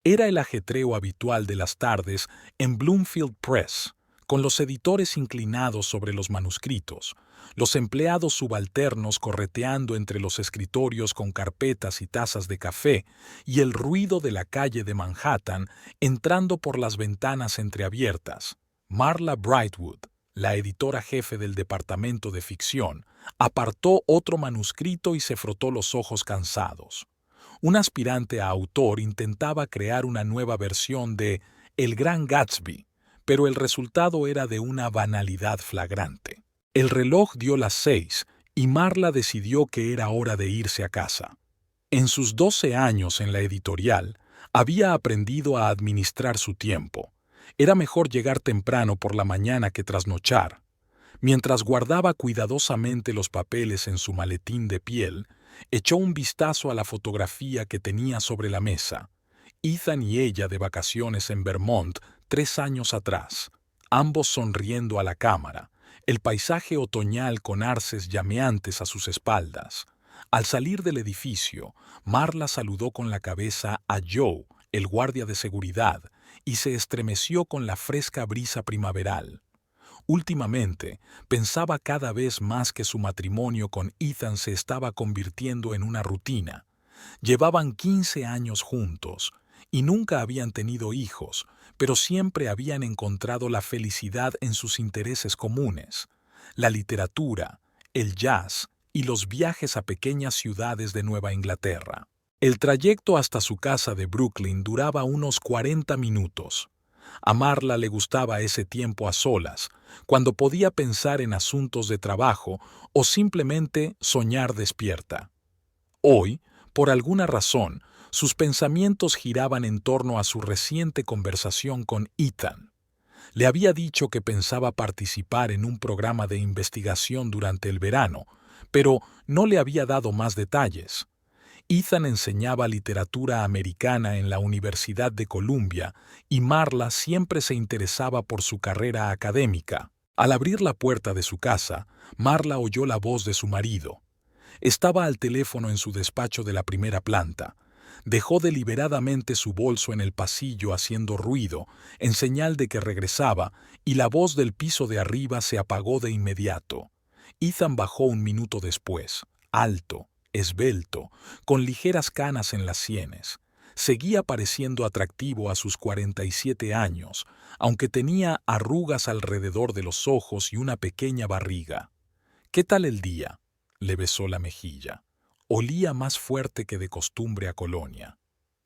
Era el ajetreo habitual de las tardes en Bloomfield Press, con los editores inclinados sobre los manuscritos, los empleados subalternos correteando entre los escritorios con carpetas y tazas de café, y el ruido de la calle de Manhattan entrando por las ventanas entreabiertas. Marla Brightwood, la editora jefe del departamento de ficción, apartó otro manuscrito y se frotó los ojos cansados. Un aspirante a autor intentaba crear una nueva versión de El Gran Gatsby, pero el resultado era de una banalidad flagrante. El reloj dio las 6 y Marla decidió que era hora de irse a casa. En sus 12 años en la editorial, había aprendido a administrar su tiempo. Era mejor llegar temprano por la mañana que trasnochar. Mientras guardaba cuidadosamente los papeles en su maletín de piel, echó un vistazo a la fotografía que tenía sobre la mesa. Ethan y ella de vacaciones en Vermont 3 años atrás, ambos sonriendo a la cámara, el paisaje otoñal con arces llameantes a sus espaldas. Al salir del edificio, Marla saludó con la cabeza a Joe, el guardia de seguridad, y se estremeció con la fresca brisa primaveral. Últimamente, pensaba cada vez más que su matrimonio con Ethan se estaba convirtiendo en una rutina. Llevaban 15 años juntos y nunca habían tenido hijos, pero siempre habían encontrado la felicidad en sus intereses comunes: la literatura, el jazz y los viajes a pequeñas ciudades de Nueva Inglaterra. El trayecto hasta su casa de Brooklyn duraba unos 40 minutos. A Marla le gustaba ese tiempo a solas, cuando podía pensar en asuntos de trabajo o simplemente soñar despierta. Hoy, por alguna razón, sus pensamientos giraban en torno a su reciente conversación con Ethan. Le había dicho que pensaba participar en un programa de investigación durante el verano, pero no le había dado más detalles. Ethan enseñaba literatura americana en la Universidad de Columbia y Marla siempre se interesaba por su carrera académica. Al abrir la puerta de su casa, Marla oyó la voz de su marido. Estaba al teléfono en su despacho de la primera planta. Dejó deliberadamente su bolso en el pasillo haciendo ruido, en señal de que regresaba, y la voz del piso de arriba se apagó de inmediato. Ethan bajó un minuto después, alto, esbelto, con ligeras canas en las sienes. Seguía pareciendo atractivo a sus 47 años, aunque tenía arrugas alrededor de los ojos y una pequeña barriga. «¿Qué tal el día?», le besó la mejilla. Olía más fuerte que de costumbre a colonia.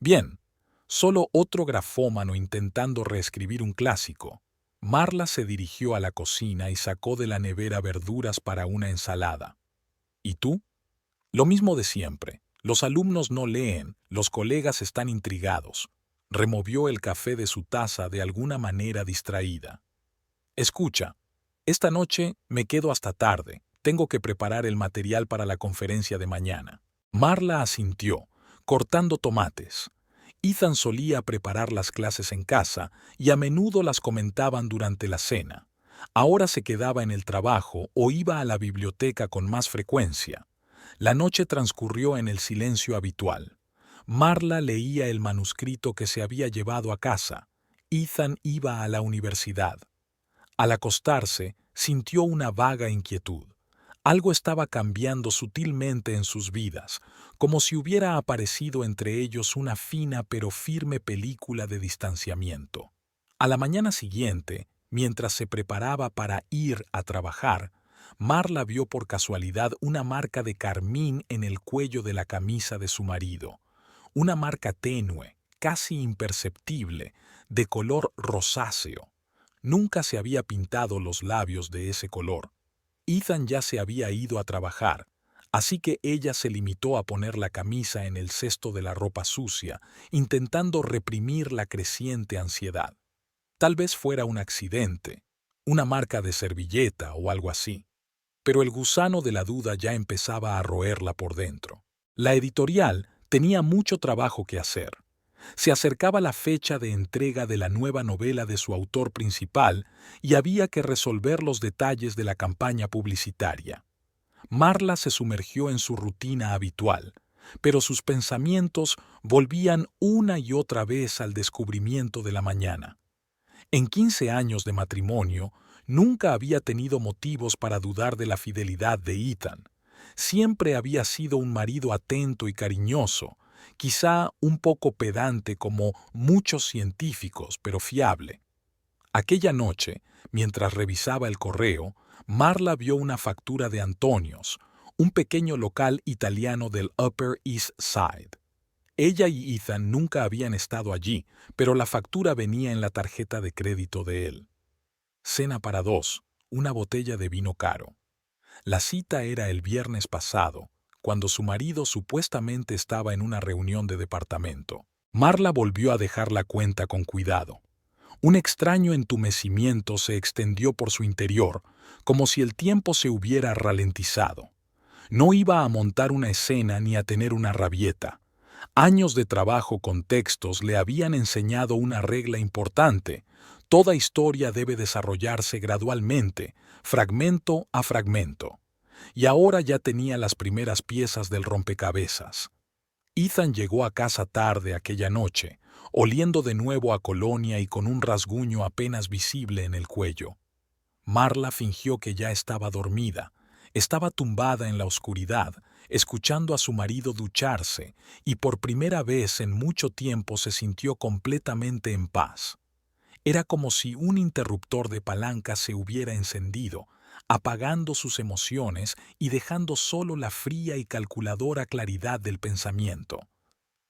«Bien, solo otro grafómano intentando reescribir un clásico». Marla se dirigió a la cocina y sacó de la nevera verduras para una ensalada. «¿Y tú?». «Lo mismo de siempre. Los alumnos no leen, los colegas están intrigados». Removió el café de su taza de alguna manera distraída. «Escucha, esta noche me quedo hasta tarde. Tengo que preparar el material para la conferencia de mañana». Marla asintió, cortando tomates. Ethan solía preparar las clases en casa y a menudo las comentaban durante la cena. Ahora se quedaba en el trabajo o iba a la biblioteca con más frecuencia. La noche transcurrió en el silencio habitual. Marla leía el manuscrito que se había llevado a casa. Ethan iba a la universidad. Al acostarse, sintió una vaga inquietud. Algo estaba cambiando sutilmente en sus vidas, como si hubiera aparecido entre ellos una fina pero firme película de distanciamiento. A la mañana siguiente, mientras se preparaba para ir a trabajar, Marla vio por casualidad una marca de carmín en el cuello de la camisa de su marido. Una marca tenue, casi imperceptible, de color rosáceo. Nunca se había pintado los labios de ese color. Ethan ya se había ido a trabajar, así que ella se limitó a poner la camisa en el cesto de la ropa sucia, intentando reprimir la creciente ansiedad. Tal vez fuera un accidente, una marca de servilleta o algo así. Pero el gusano de la duda ya empezaba a roerla por dentro. La editorial tenía mucho trabajo que hacer. Se acercaba la fecha de entrega de la nueva novela de su autor principal y había que resolver los detalles de la campaña publicitaria. Marla se sumergió en su rutina habitual. pero sus pensamientos volvían una y otra vez al descubrimiento de la mañana. En 15 años de matrimonio, nunca había tenido motivos para dudar de la fidelidad de Ethan. Siempre había sido un marido atento y cariñoso, quizá un poco pedante como muchos científicos, pero fiable. Aquella noche, mientras revisaba el correo, Marla vio una factura de Antonios, un pequeño local italiano del Upper East Side. Ella y Ethan nunca habían estado allí, pero la factura venía en la tarjeta de crédito de él. Cena para dos, una botella de vino caro. La cita era el viernes pasado, cuando su marido supuestamente estaba en una reunión de departamento. Marla volvió a dejar la cuenta con cuidado. Un extraño entumecimiento se extendió por su interior, como si el tiempo se hubiera ralentizado. No iba a montar una escena ni a tener una rabieta. Años de trabajo con textos le habían enseñado una regla importante. Toda historia debe desarrollarse gradualmente, fragmento a fragmento. Y ahora ya tenía las primeras piezas del rompecabezas. Ethan llegó a casa tarde aquella noche, oliendo de nuevo a colonia y con un rasguño apenas visible en el cuello. Marla fingió que ya estaba dormida. Estaba tumbada en la oscuridad, escuchando a su marido ducharse, y por primera vez en mucho tiempo se sintió completamente en paz. Era como si un interruptor de palanca se hubiera encendido, apagando sus emociones y dejando solo la fría y calculadora claridad del pensamiento.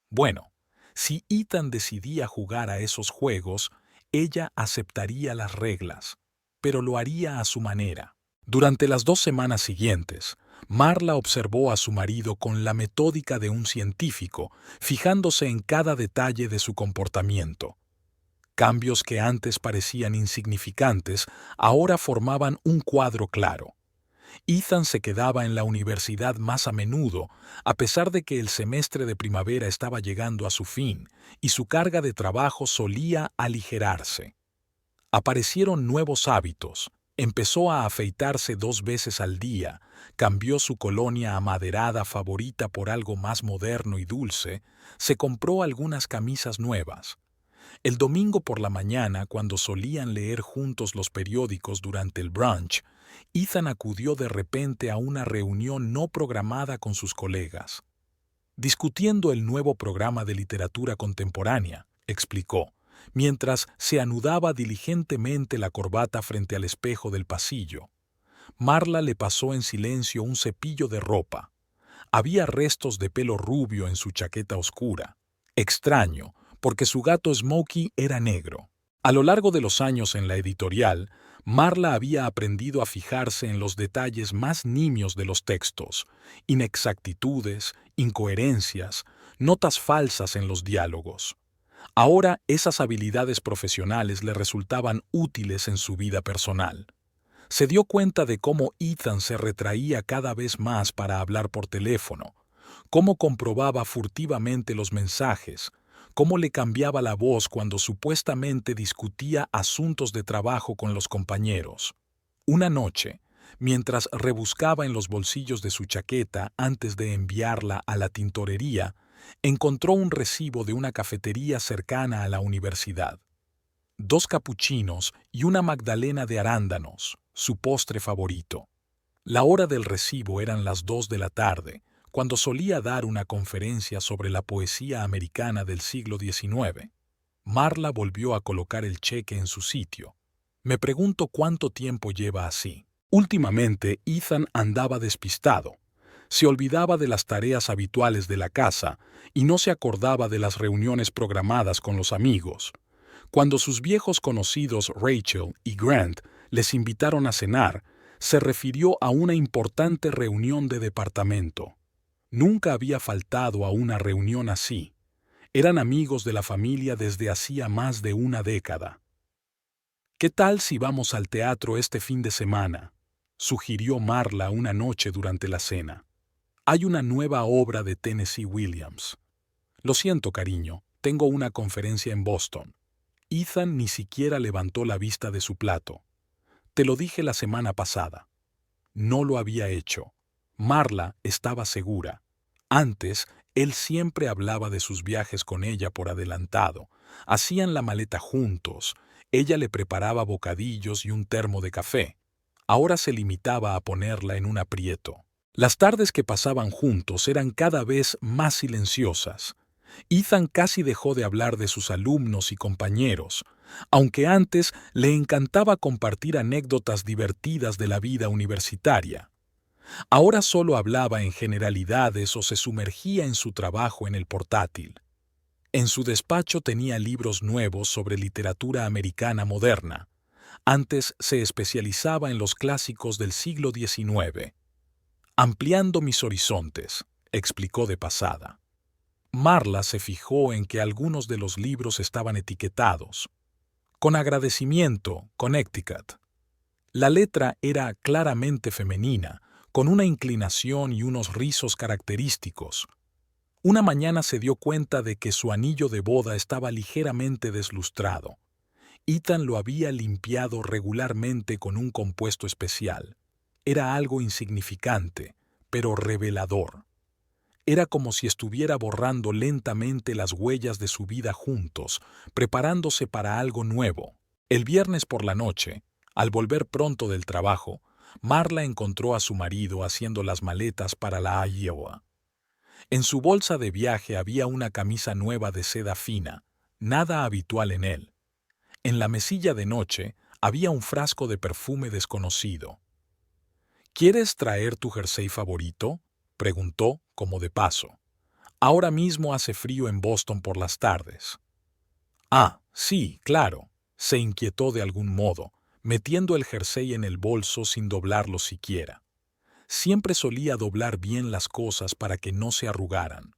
Bueno, si Ethan decidía jugar a esos juegos, ella aceptaría las reglas, pero lo haría a su manera. Durante las 2 semanas siguientes, Marla observó a su marido con la metódica de un científico, fijándose en cada detalle de su comportamiento. Cambios que antes parecían insignificantes, ahora formaban un cuadro claro. Ethan se quedaba en la universidad más a menudo, a pesar de que el semestre de primavera estaba llegando a su fin, y su carga de trabajo solía aligerarse. Aparecieron nuevos hábitos. Empezó a afeitarse 2 veces al día, cambió su colonia amaderada favorita por algo más moderno y dulce, se compró algunas camisas nuevas. El domingo por la mañana, cuando solían leer juntos los periódicos durante el brunch, Ethan acudió de repente a una reunión no programada con sus colegas. Discutiendo el nuevo programa de literatura contemporánea, explicó, mientras se anudaba diligentemente la corbata frente al espejo del pasillo. Marla le pasó en silencio un cepillo de ropa. Había restos de pelo rubio en su chaqueta oscura. Extraño, porque su gato Smokey era negro. A lo largo de los años en la editorial, Marla había aprendido a fijarse en los detalles más nimios de los textos, inexactitudes, incoherencias, notas falsas en los diálogos. Ahora esas habilidades profesionales le resultaban útiles en su vida personal. Se dio cuenta de cómo Ethan se retraía cada vez más para hablar por teléfono, cómo comprobaba furtivamente los mensajes, cómo le cambiaba la voz cuando supuestamente discutía asuntos de trabajo con los compañeros. Una noche, mientras rebuscaba en los bolsillos de su chaqueta antes de enviarla a la tintorería, encontró un recibo de una cafetería cercana a la universidad. 2 capuchinos y una magdalena de arándanos, su postre favorito. La hora del recibo eran las 2 de la tarde, cuando solía dar una conferencia sobre la poesía americana del siglo XIX. Marla volvió a colocar el cheque en su sitio. Me pregunto cuánto tiempo lleva así. Últimamente, Ethan andaba despistado. Se olvidaba de las tareas habituales de la casa y no se acordaba de las reuniones programadas con los amigos. Cuando sus viejos conocidos Rachel y Grant les invitaron a cenar, se refirió a una importante reunión de departamento. Nunca había faltado a una reunión así. Eran amigos de la familia desde hacía más de una década. «¿Qué tal si vamos al teatro este fin de semana?», sugirió Marla una noche durante la cena. «Hay una nueva obra de Tennessee Williams». «Lo siento, cariño, tengo una conferencia en Boston». Ethan ni siquiera levantó la vista de su plato. «Te lo dije la semana pasada». No lo había hecho. Marla estaba segura. Antes, Él siempre hablaba de sus viajes con ella por adelantado. Hacían la maleta juntos. Ella le preparaba bocadillos y un termo de café. Ahora se limitaba a ponerla en un aprieto. Las tardes que pasaban juntos eran cada vez más silenciosas. Ethan casi dejó de hablar de sus alumnos y compañeros, aunque antes le encantaba compartir anécdotas divertidas de la vida universitaria. Ahora solo hablaba en generalidades o se sumergía en su trabajo en el portátil. En su despacho tenía libros nuevos sobre literatura americana moderna. Antes se especializaba en los clásicos del siglo XIX. Ampliando mis horizontes, explicó de pasada. Marla se fijó en que algunos de los libros estaban etiquetados. Con agradecimiento, Connecticut. La letra era claramente femenina, con una inclinación y unos rizos característicos. Una mañana se dio cuenta de que su anillo de boda estaba ligeramente deslustrado. Ethan lo había limpiado regularmente con un compuesto especial. Era algo insignificante, pero revelador. Era como si estuviera borrando lentamente las huellas de su vida juntos, preparándose para algo nuevo. El viernes por la noche, al volver pronto del trabajo, Marla encontró a su marido haciendo las maletas para la Iowa. En su bolsa de viaje había una camisa nueva de seda fina, nada habitual en él. En la mesilla de noche había un frasco de perfume desconocido. ¿Quieres traer tu jersey favorito?, preguntó, como de paso. Ahora mismo hace frío en Boston por las tardes. Ah, sí, claro, se inquietó de algún modo, metiendo el jersey en el bolso sin doblarlo siquiera. Siempre solía doblar bien las cosas para que no se arrugaran.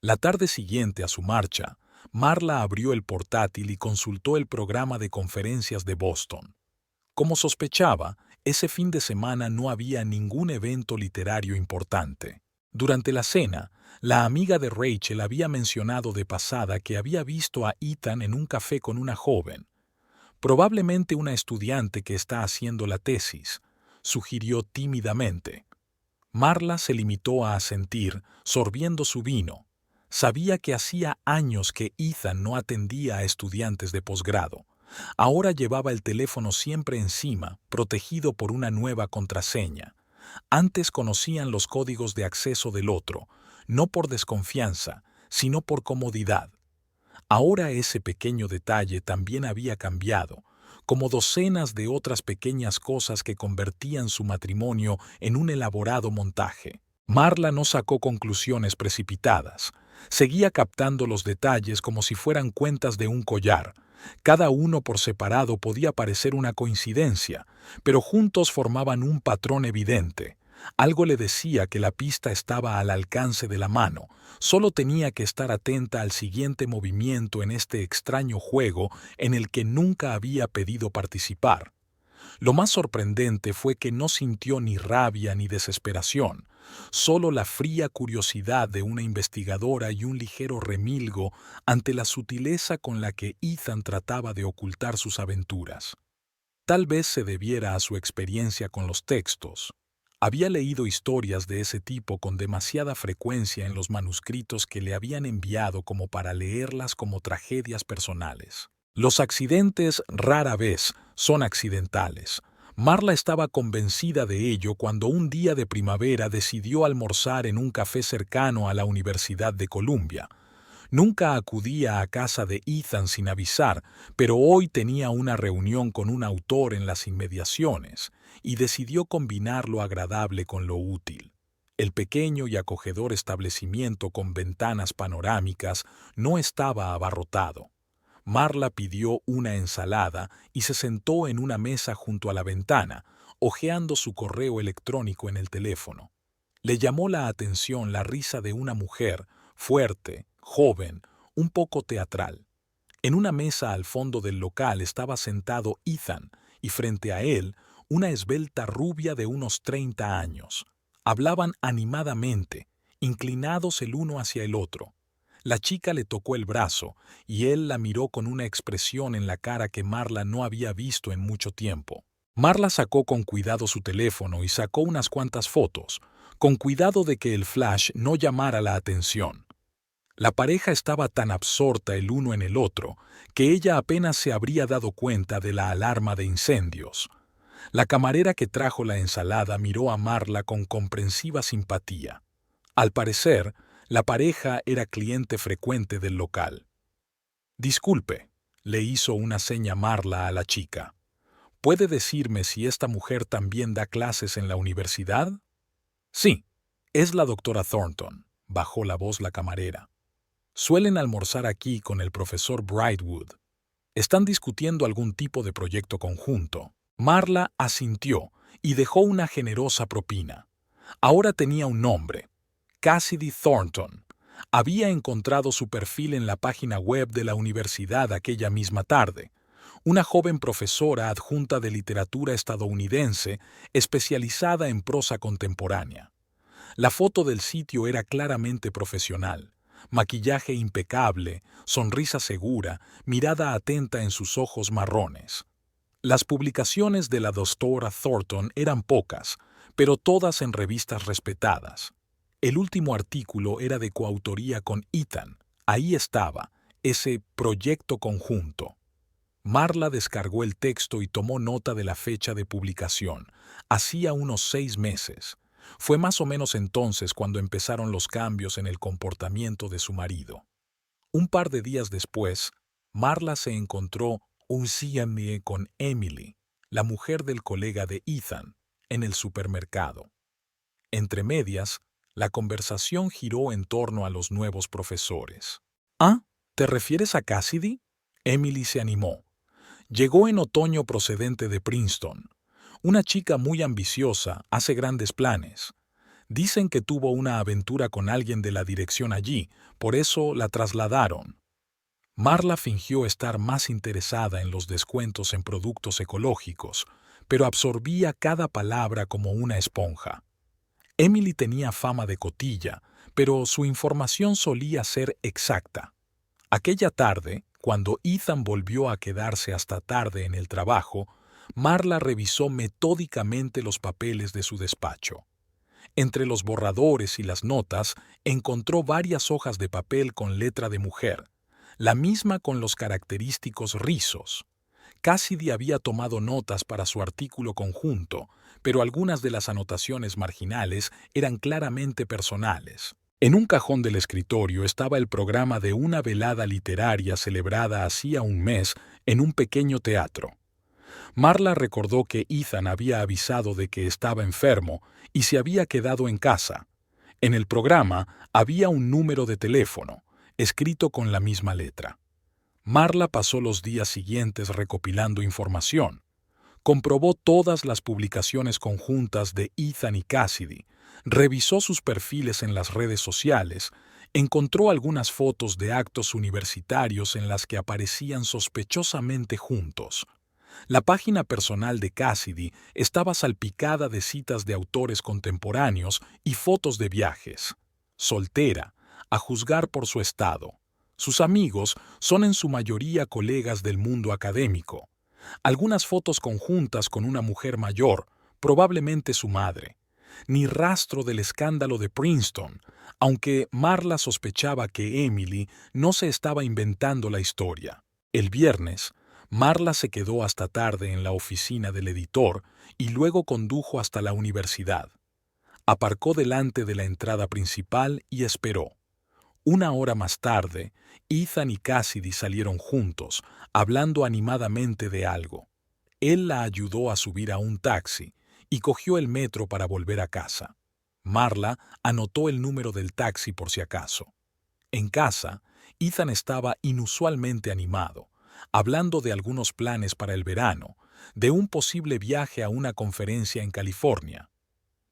La tarde siguiente a su marcha, Marla abrió el portátil y consultó el programa de conferencias de Boston. Como sospechaba, ese fin de semana no había ningún evento literario importante. Durante la cena, la amiga de Rachel había mencionado de pasada que había visto a Ethan en un café con una joven, probablemente una estudiante que está haciendo la tesis, sugirió tímidamente. Marla se limitó a asentir, sorbiendo su vino. Sabía que hacía años que Ethan no atendía a estudiantes de posgrado. Ahora llevaba el teléfono siempre encima, protegido por una nueva contraseña. Antes conocían los códigos de acceso del otro, no por desconfianza, sino por comodidad. Ahora ese pequeño detalle también había cambiado, como docenas de otras pequeñas cosas que convertían su matrimonio en un elaborado montaje. Marla no sacó conclusiones precipitadas. Seguía captando los detalles como si fueran cuentas de un collar. Cada uno por separado podía parecer una coincidencia, pero juntos formaban un patrón evidente. Algo le decía que la pista estaba al alcance de la mano. Solo tenía que estar atenta al siguiente movimiento en este extraño juego en el que nunca había pedido participar. Lo más sorprendente fue que no sintió ni rabia ni desesperación, solo la fría curiosidad de una investigadora y un ligero remilgo ante la sutileza con la que Ethan trataba de ocultar sus aventuras. Tal vez se debiera a su experiencia con los textos. Había leído historias de ese tipo con demasiada frecuencia en los manuscritos que le habían enviado como para leerlas como tragedias personales. Los accidentes rara vez son accidentales. Marla estaba convencida de ello cuando un día de primavera decidió almorzar en un café cercano a la Universidad de Columbia. Nunca acudía a casa de Ethan sin avisar, pero hoy tenía una reunión con un autor en las inmediaciones y decidió combinar lo agradable con lo útil. El pequeño y acogedor establecimiento con ventanas panorámicas no estaba abarrotado. Marla pidió una ensalada y se sentó en una mesa junto a la ventana, hojeando su correo electrónico en el teléfono. Le llamó la atención la risa de una mujer, fuerte, joven, un poco teatral. En una mesa al fondo del local estaba sentado Ethan y frente a él una esbelta rubia de unos 30 años. Hablaban animadamente, inclinados el uno hacia el otro. La chica le tocó el brazo y él la miró con una expresión en la cara que Marla no había visto en mucho tiempo. Marla sacó con cuidado su teléfono y sacó unas cuantas fotos, con cuidado de que el flash no llamara la atención. La pareja estaba tan absorta el uno en el otro que ella apenas se habría dado cuenta de la alarma de incendios. La camarera que trajo la ensalada miró a Marla con comprensiva simpatía. Al parecer, la pareja era cliente frecuente del local. «Disculpe», le hizo una seña Marla a la chica. «¿Puede decirme si esta mujer también da clases en la universidad?» «Sí, es la doctora Thornton», bajó la voz la camarera. «Suelen almorzar aquí con el profesor Brightwood. ¿Están discutiendo algún tipo de proyecto conjunto?» Marla asintió y dejó una generosa propina. Ahora tenía un nombre: Cassidy Thornton. Había encontrado su perfil en la página web de la universidad aquella misma tarde. Una joven profesora adjunta de literatura estadounidense especializada en prosa contemporánea. La foto del sitio era claramente profesional. Maquillaje impecable, sonrisa segura, mirada atenta en sus ojos marrones. Las publicaciones de la doctora Thornton eran pocas, pero todas en revistas respetadas. El último artículo era de coautoría con Ethan. Ahí estaba, ese proyecto conjunto. Marla descargó el texto y tomó nota de la fecha de publicación. Hacía unos 6 meses. Fue más o menos entonces cuando empezaron los cambios en el comportamiento de su marido. Un par de días después, Marla se encontró un CME con Emily, la mujer del colega de Ethan, en el supermercado. Entre medias, la conversación giró en torno a los nuevos profesores. «¿Ah? ¿Te refieres a Cassidy?» Emily se animó. «Llegó en otoño procedente de Princeton. Una chica muy ambiciosa, hace grandes planes. Dicen que tuvo una aventura con alguien de la dirección allí, por eso la trasladaron». Marla fingió estar más interesada en los descuentos en productos ecológicos, pero absorbía cada palabra como una esponja. Emily tenía fama de cotilla, pero su información solía ser exacta. Aquella tarde, cuando Ethan volvió a quedarse hasta tarde en el trabajo, Marla revisó metódicamente los papeles de su despacho. Entre los borradores y las notas encontró varias hojas de papel con letra de mujer, la misma con los característicos rizos. Cassidy había tomado notas para su artículo conjunto, pero algunas de las anotaciones marginales eran claramente personales. En un cajón del escritorio estaba el programa de una velada literaria celebrada hacía un mes en un pequeño teatro. Marla recordó que Ethan había avisado de que estaba enfermo y se había quedado en casa. En el programa había un número de teléfono, escrito con la misma letra. Marla pasó los días siguientes recopilando información. Comprobó todas las publicaciones conjuntas de Ethan y Cassidy, revisó sus perfiles en las redes sociales, encontró algunas fotos de actos universitarios en las que aparecían sospechosamente juntos. La página personal de Cassidy estaba salpicada de citas de autores contemporáneos y fotos de viajes. Soltera, a juzgar por su estado. Sus amigos son en su mayoría colegas del mundo académico. Algunas fotos conjuntas con una mujer mayor, probablemente su madre. Ni rastro del escándalo de Princeton, aunque Marla sospechaba que Emily no se estaba inventando la historia. El viernes, Marla se quedó hasta tarde en la oficina del editor y luego condujo hasta la universidad. Aparcó delante de la entrada principal y esperó. Una hora más tarde, Ethan y Cassidy salieron juntos, hablando animadamente de algo. Él la ayudó a subir a un taxi y cogió el metro para volver a casa. Marla anotó el número del taxi por si acaso. En casa, Ethan estaba inusualmente animado, hablando de algunos planes para el verano, de un posible viaje a una conferencia en California.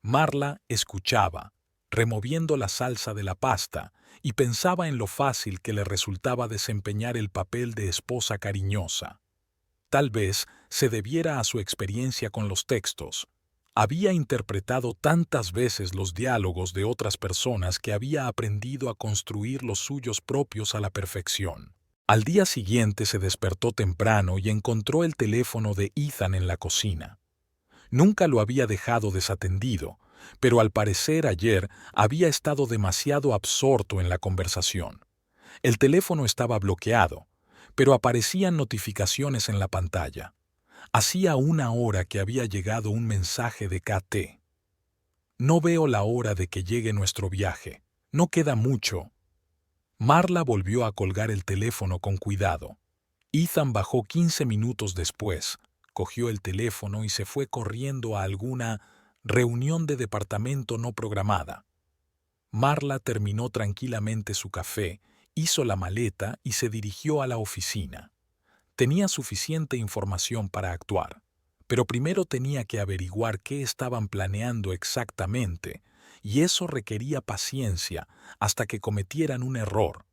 Marla escuchaba, removiendo la salsa de la pasta, y pensaba en lo fácil que le resultaba desempeñar el papel de esposa cariñosa. Tal vez se debiera a su experiencia con los textos. Había interpretado tantas veces los diálogos de otras personas que había aprendido a construir los suyos propios a la perfección. Al día siguiente se despertó temprano y encontró el teléfono de Ethan en la cocina. Nunca lo había dejado desatendido, pero al parecer ayer había estado demasiado absorto en la conversación. El teléfono estaba bloqueado, pero aparecían notificaciones en la pantalla. Hacía una hora que había llegado un mensaje de KT. No veo la hora de que llegue nuestro viaje. No queda mucho. Marla volvió a colgar el teléfono con cuidado. Ethan bajó 15 minutos después, cogió el teléfono y se fue corriendo a alguna reunión de departamento no programada. Marla terminó tranquilamente su café, hizo la maleta y se dirigió a la oficina. Tenía suficiente información para actuar, pero primero tenía que averiguar qué estaban planeando exactamente, y eso requería paciencia hasta que cometieran un error.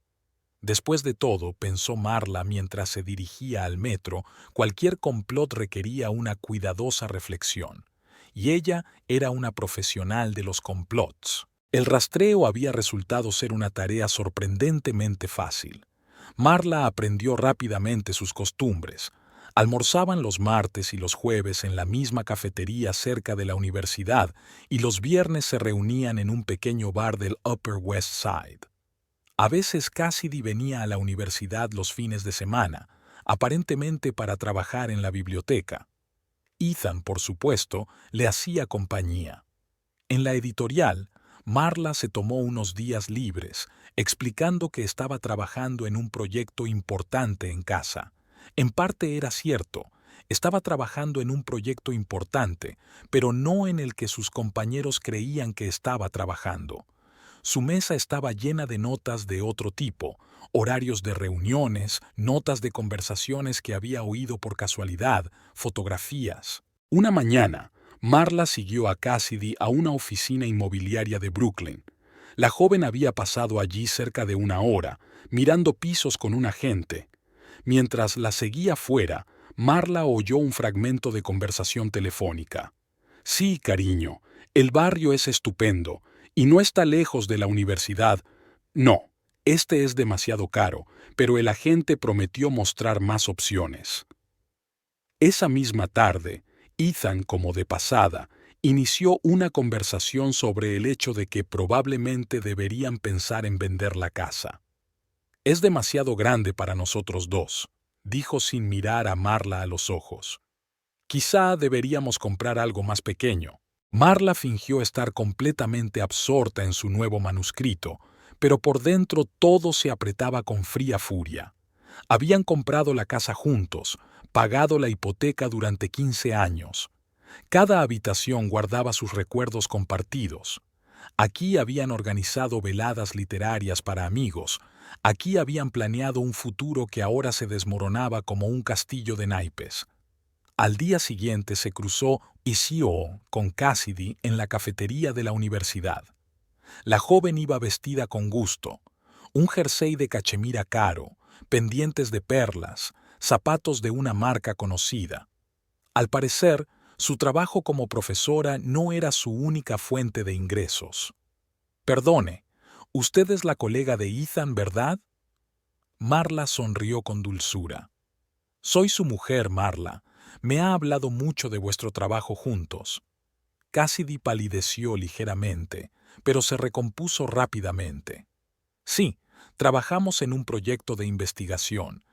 Después de todo, pensó Marla mientras se dirigía al metro, cualquier complot requería una cuidadosa reflexión, y ella era una profesional de los complots. El rastreo había resultado ser una tarea sorprendentemente fácil. Marla aprendió rápidamente sus costumbres. Almorzaban los martes y los jueves en la misma cafetería cerca de la universidad y los viernes se reunían en un pequeño bar del Upper West Side. A veces Cassidy venía a la universidad los fines de semana, aparentemente para trabajar en la biblioteca. Ethan, por supuesto, le hacía compañía. En la editorial, Marla se tomó unos días libres, explicando que estaba trabajando en un proyecto importante en casa. En parte era cierto, estaba trabajando en un proyecto importante, pero no en el que sus compañeros creían que estaba trabajando. Su mesa estaba llena de notas de otro tipo, horarios de reuniones, notas de conversaciones que había oído por casualidad, fotografías. Una mañana, Marla siguió a Cassidy a una oficina inmobiliaria de Brooklyn. La joven había pasado allí cerca de una hora, mirando pisos con un agente. Mientras la seguía fuera, Marla oyó un fragmento de conversación telefónica. Sí, cariño, el barrio es estupendo, y no está lejos de la universidad. No, este es demasiado caro, pero el agente prometió mostrar más opciones. Esa misma tarde, Ethan, como de pasada, inició una conversación sobre el hecho de que probablemente deberían pensar en vender la casa. Es demasiado grande para nosotros dos, dijo sin mirar a Marla a los ojos. Quizá deberíamos comprar algo más pequeño. Marla fingió estar completamente absorta en su nuevo manuscrito, pero por dentro todo se apretaba con fría furia. Habían comprado la casa juntos, pagado la hipoteca durante 15 años. Cada habitación guardaba sus recuerdos compartidos. Aquí habían organizado veladas literarias para amigos. Aquí habían planeado un futuro que ahora se desmoronaba como un castillo de naipes. Al día siguiente se cruzó Isio con Cassidy en la cafetería de la universidad. La joven iba vestida con gusto. Un jersey de cachemira caro, pendientes de perlas, zapatos de una marca conocida. Al parecer, su trabajo como profesora no era su única fuente de ingresos. Perdone, usted es la colega de Ethan, ¿verdad? Marla sonrió con dulzura. Soy su mujer, Marla. Me ha hablado mucho de vuestro trabajo juntos. Cassidy palideció ligeramente, pero se recompuso rápidamente. Sí, trabajamos en un proyecto de investigación.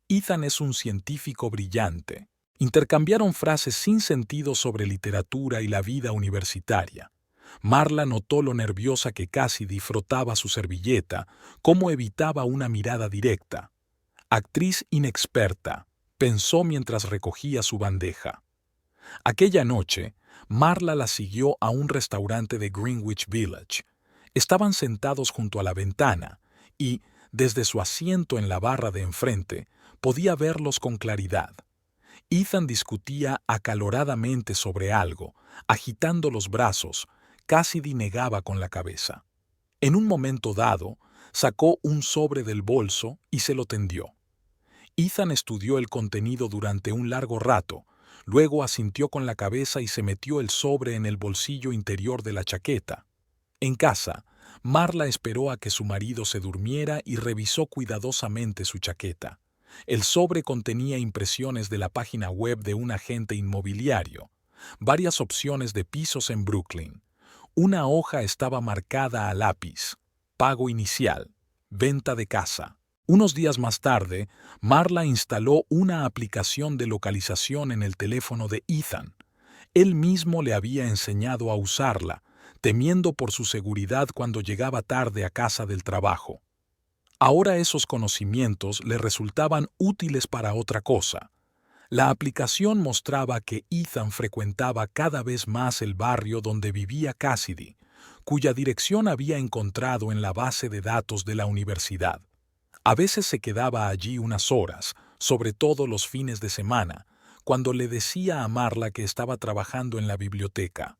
Ethan es un científico brillante. Intercambiaron frases sin sentido sobre literatura y la vida universitaria. Marla notó lo nerviosa que Cassidy frotaba su servilleta, cómo evitaba una mirada directa. Actriz inexperta, pensó mientras recogía su bandeja. Aquella noche, Marla la siguió a un restaurante de Greenwich Village. Estaban sentados junto a la ventana y, desde su asiento en la barra de enfrente, podía verlos con claridad. Ethan discutía acaloradamente sobre algo, agitando los brazos. Cassidy negaba con la cabeza. En un momento dado, sacó un sobre del bolso y se lo tendió. Ethan estudió el contenido durante un largo rato, luego asintió con la cabeza y se metió el sobre en el bolsillo interior de la chaqueta. En casa, Marla esperó a que su marido se durmiera y revisó cuidadosamente su chaqueta. El sobre contenía impresiones de la página web de un agente inmobiliario, varias opciones de pisos en Brooklyn. Una hoja estaba marcada a lápiz: pago inicial, venta de casa, Unos días más tarde, Marla instaló una aplicación de localización en el teléfono de Ethan. Él mismo le había enseñado a usarla, temiendo por su seguridad cuando llegaba tarde a casa del trabajo. Ahora esos conocimientos le resultaban útiles para otra cosa. La aplicación mostraba que Ethan frecuentaba cada vez más el barrio donde vivía Cassidy, cuya dirección había encontrado en la base de datos de la universidad. A veces se quedaba allí unas horas, sobre todo los fines de semana, cuando le decía a Marla que estaba trabajando en la biblioteca.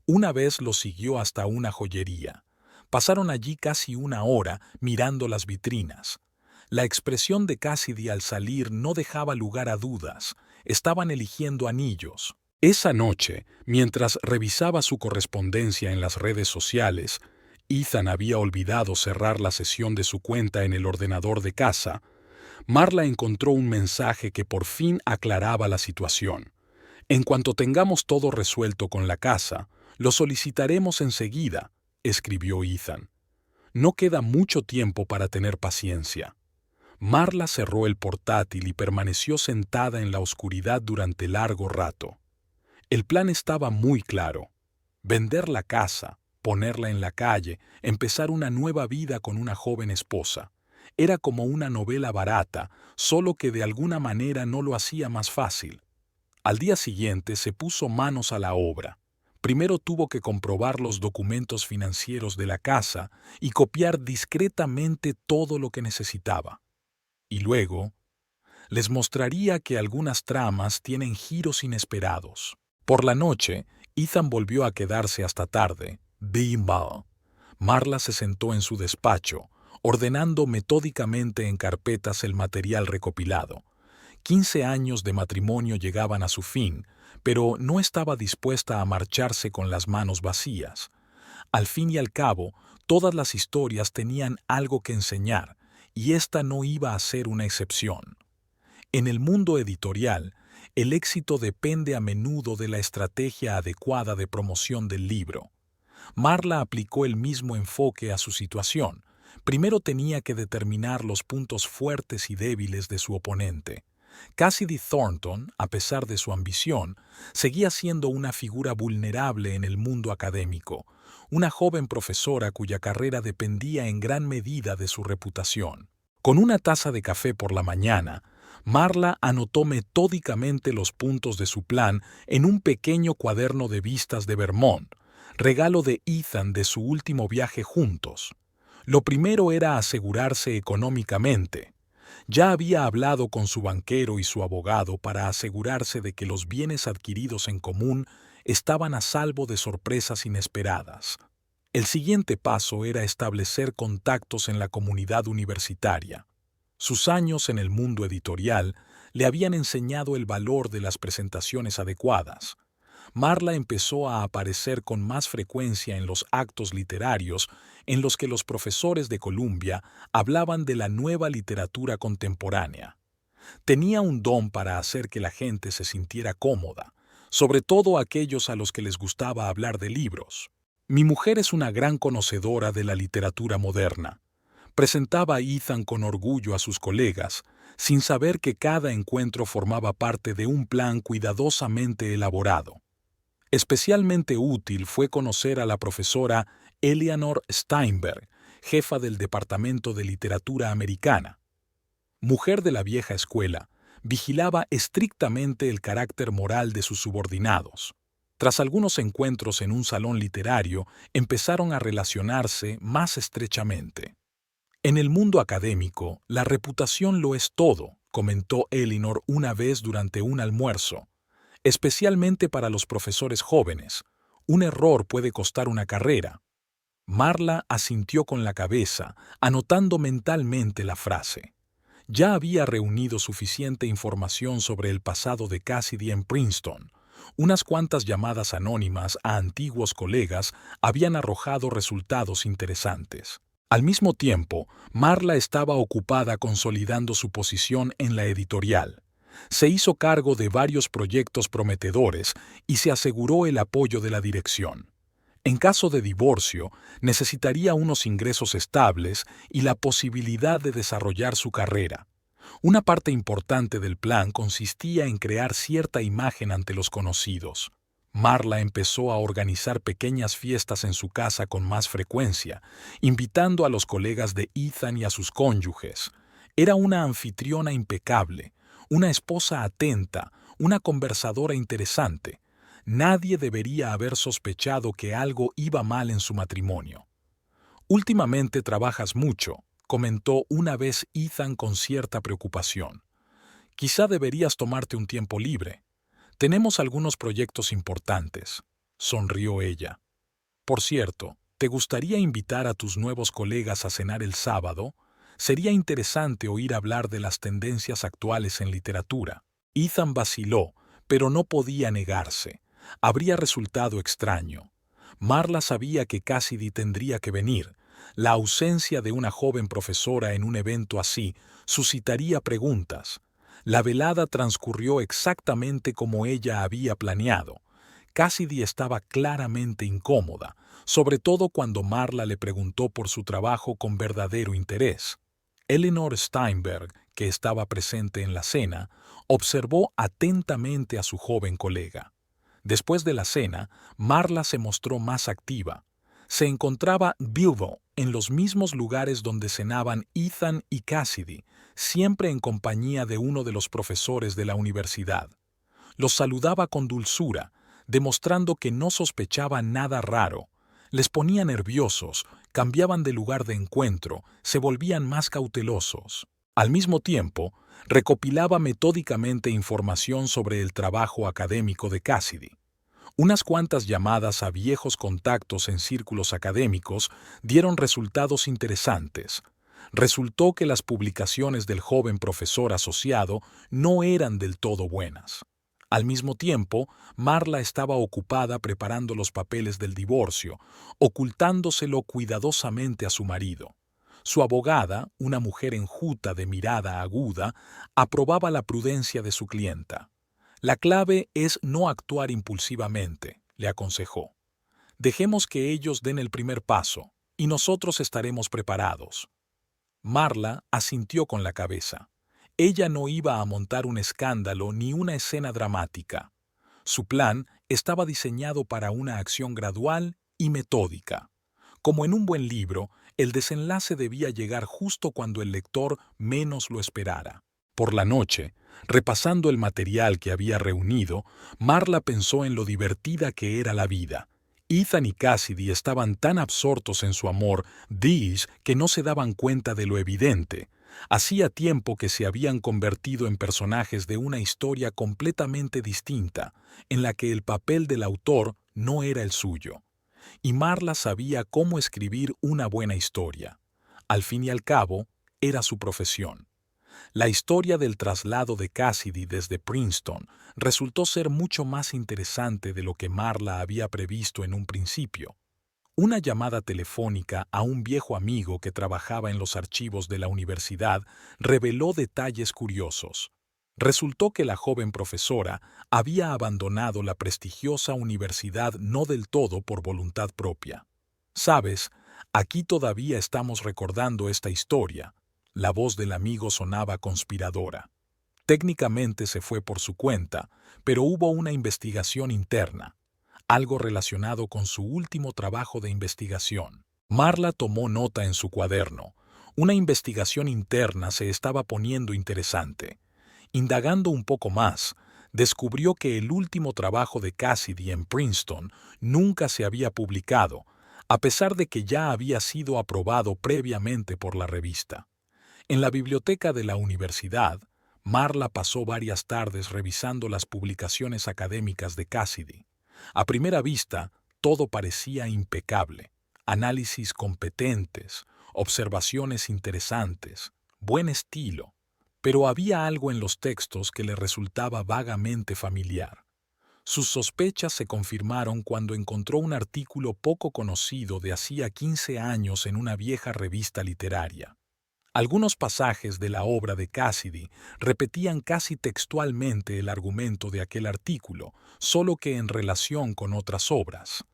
Una vez lo siguió hasta una joyería. Pasaron allí casi una hora mirando las vitrinas. La expresión de Cassidy al salir no dejaba lugar a dudas. Estaban eligiendo anillos. Esa noche, mientras revisaba su correspondencia en las redes sociales, Ethan había olvidado cerrar la sesión de su cuenta en el ordenador de casa. Marla encontró un mensaje que por fin aclaraba la situación. En cuanto tengamos todo resuelto con la casa, lo solicitaremos enseguida, escribió Ethan. No queda mucho tiempo para tener paciencia. Marla cerró el portátil y permaneció sentada en la oscuridad durante largo rato. El plan estaba muy claro: vender la casa, ponerla en la calle, empezar una nueva vida con una joven esposa. Era como una novela barata, solo que de alguna manera no lo hacía más fácil. Al día siguiente se puso manos a la obra. Primero tuvo que comprobar los documentos financieros de la casa y copiar discretamente todo lo que necesitaba. Y luego, les mostraría que algunas tramas tienen giros inesperados. Por la noche, Ethan volvió a quedarse hasta tarde. Bimbal. Marla se sentó en su despacho, ordenando metódicamente en carpetas el material recopilado. 15 años de matrimonio llegaban a su fin, pero no estaba dispuesta a marcharse con las manos vacías. Al fin y al cabo, todas las historias tenían algo que enseñar, y esta no iba a ser una excepción. En el mundo editorial, el éxito depende a menudo de la estrategia adecuada de promoción del libro. Marla aplicó el mismo enfoque a su situación. Primero tenía que determinar los puntos fuertes y débiles de su oponente. Cassidy Thornton, a pesar de su ambición, seguía siendo una figura vulnerable en el mundo académico, una joven profesora cuya carrera dependía en gran medida de su reputación. Con una taza de café por la mañana, Marla anotó metódicamente los puntos de su plan en un pequeño cuaderno de vistas de Vermont, regalo de Ethan de su último viaje juntos. Lo primero era asegurarse económicamente. Ya había hablado con su banquero y su abogado para asegurarse de que los bienes adquiridos en común estaban a salvo de sorpresas inesperadas. El siguiente paso era establecer contactos en la comunidad universitaria. Sus años en el mundo editorial le habían enseñado el valor de las presentaciones adecuadas. Marla empezó a aparecer con más frecuencia en los actos literarios en los que los profesores de Columbia hablaban de la nueva literatura contemporánea. Tenía un don para hacer que la gente se sintiera cómoda, sobre todo aquellos a los que les gustaba hablar de libros. Mi mujer es una gran conocedora de la literatura moderna. Presentaba a Ethan con orgullo a sus colegas, sin saber que cada encuentro formaba parte de un plan cuidadosamente elaborado. Especialmente útil fue conocer a la profesora Eleanor Steinberg, jefa del Departamento de Literatura Americana. Mujer de la vieja escuela, vigilaba estrictamente el carácter moral de sus subordinados. Tras algunos encuentros en un salón literario, empezaron a relacionarse más estrechamente. En el mundo académico, la reputación lo es todo, comentó Eleanor una vez durante un almuerzo. Especialmente para los profesores jóvenes. Un error puede costar una carrera. Marla asintió con la cabeza, anotando mentalmente la frase. Ya había reunido suficiente información sobre el pasado de Cassidy en Princeton. Unas cuantas llamadas anónimas a antiguos colegas habían arrojado resultados interesantes. Al mismo tiempo, Marla estaba ocupada consolidando su posición en la editorial. Se hizo cargo de varios proyectos prometedores y se aseguró el apoyo de la dirección. En caso de divorcio, necesitaría unos ingresos estables y la posibilidad de desarrollar su carrera. Una parte importante del plan consistía en crear cierta imagen ante los conocidos. Marla empezó a organizar pequeñas fiestas en su casa con más frecuencia, invitando a los colegas de Ethan y a sus cónyuges. Era una anfitriona impecable, una esposa atenta, una conversadora interesante. Nadie debería haber sospechado que algo iba mal en su matrimonio. «Últimamente trabajas mucho», comentó una vez Ethan con cierta preocupación. «Quizá deberías tomarte un tiempo libre. Tenemos algunos proyectos importantes», sonrió ella. «Por cierto, ¿te gustaría invitar a tus nuevos colegas a cenar el sábado? Sería interesante oír hablar de las tendencias actuales en literatura». Ethan vaciló, pero no podía negarse. Habría resultado extraño. Marla sabía que Cassidy tendría que venir. La ausencia de una joven profesora en un evento así suscitaría preguntas. La velada transcurrió exactamente como ella había planeado. Cassidy estaba claramente incómoda, sobre todo cuando Marla le preguntó por su trabajo con verdadero interés. Eleanor Steinberg, que estaba presente en la cena, observó atentamente a su joven colega. Después de la cena, Marla se mostró más activa. Se encontraba Bilbo en los mismos lugares donde cenaban Ethan y Cassidy, siempre en compañía de uno de los profesores de la universidad. Los saludaba con dulzura, demostrando que no sospechaba nada raro. Les ponía nerviosos, cambiaban de lugar de encuentro, se volvían más cautelosos. Al mismo tiempo, recopilaba metódicamente información sobre el trabajo académico de Cassidy. Unas cuantas llamadas a viejos contactos en círculos académicos dieron resultados interesantes. Resultó que las publicaciones del joven profesor asociado no eran del todo buenas. Al mismo tiempo, Marla estaba ocupada preparando los papeles del divorcio, ocultándoselo cuidadosamente a su marido. Su abogada, una mujer enjuta de mirada aguda, aprobaba la prudencia de su clienta. «La clave es no actuar impulsivamente», le aconsejó. «Dejemos que ellos den el primer paso, y nosotros estaremos preparados». Marla asintió con la cabeza. Ella no iba a montar un escándalo ni una escena dramática. Su plan estaba diseñado para una acción gradual y metódica. Como en un buen libro, el desenlace debía llegar justo cuando el lector menos lo esperara. Por la noche, repasando el material que había reunido, Marla pensó en lo divertida que era la vida. Ethan y Cassidy estaban tan absortos en su amor que no se daban cuenta de lo evidente. Hacía tiempo que se habían convertido en personajes de una historia completamente distinta, en la que el papel del autor no era el suyo. Y Marla sabía cómo escribir una buena historia. Al fin y al cabo, era su profesión. La historia del traslado de Cassidy desde Princeton resultó ser mucho más interesante de lo que Marla había previsto en un principio. Una llamada telefónica a un viejo amigo que trabajaba en los archivos de la universidad reveló detalles curiosos. Resultó que la joven profesora había abandonado la prestigiosa universidad no del todo por voluntad propia. «Sabes, aquí todavía estamos recordando esta historia». La voz del amigo sonaba conspiradora. Técnicamente se fue por su cuenta, pero hubo una investigación interna, algo relacionado con su último trabajo de investigación. Marla tomó nota en su cuaderno. Una investigación interna se estaba poniendo interesante. Indagando un poco más, descubrió que el último trabajo de Cassidy en Princeton nunca se había publicado, a pesar de que ya había sido aprobado previamente por la revista. En la biblioteca de la universidad, Marla pasó varias tardes revisando las publicaciones académicas de Cassidy. A primera vista, todo parecía impecable. Análisis competentes, observaciones interesantes, buen estilo. Pero había algo en los textos que le resultaba vagamente familiar. Sus sospechas se confirmaron cuando encontró un artículo poco conocido de hacía 15 años en una vieja revista literaria. Algunos pasajes de la obra de Cassidy repetían casi textualmente el argumento de aquel artículo, solo que en relación con otras obras.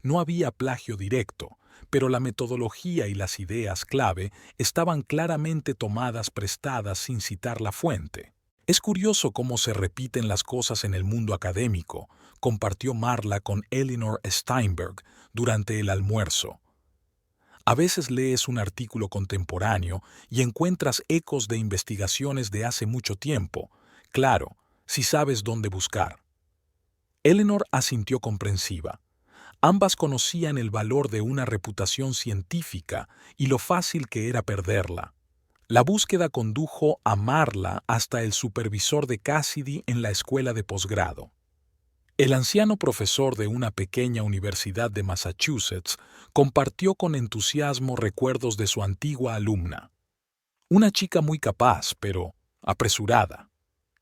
No había plagio directo, pero la metodología y las ideas clave estaban claramente prestadas sin citar la fuente. Es curioso cómo se repiten las cosas en el mundo académico, compartió Marla con Eleanor Steinberg durante el almuerzo. A veces lees un artículo contemporáneo y encuentras ecos de investigaciones de hace mucho tiempo, claro, si sabes dónde buscar. Eleanor asintió comprensiva. Ambas conocían el valor de una reputación científica y lo fácil que era perderla. La búsqueda condujo a Marla hasta el supervisor de Cassidy en la escuela de posgrado. El anciano profesor de una pequeña universidad de Massachusetts compartió con entusiasmo recuerdos de su antigua alumna. Una chica muy capaz, pero apresurada.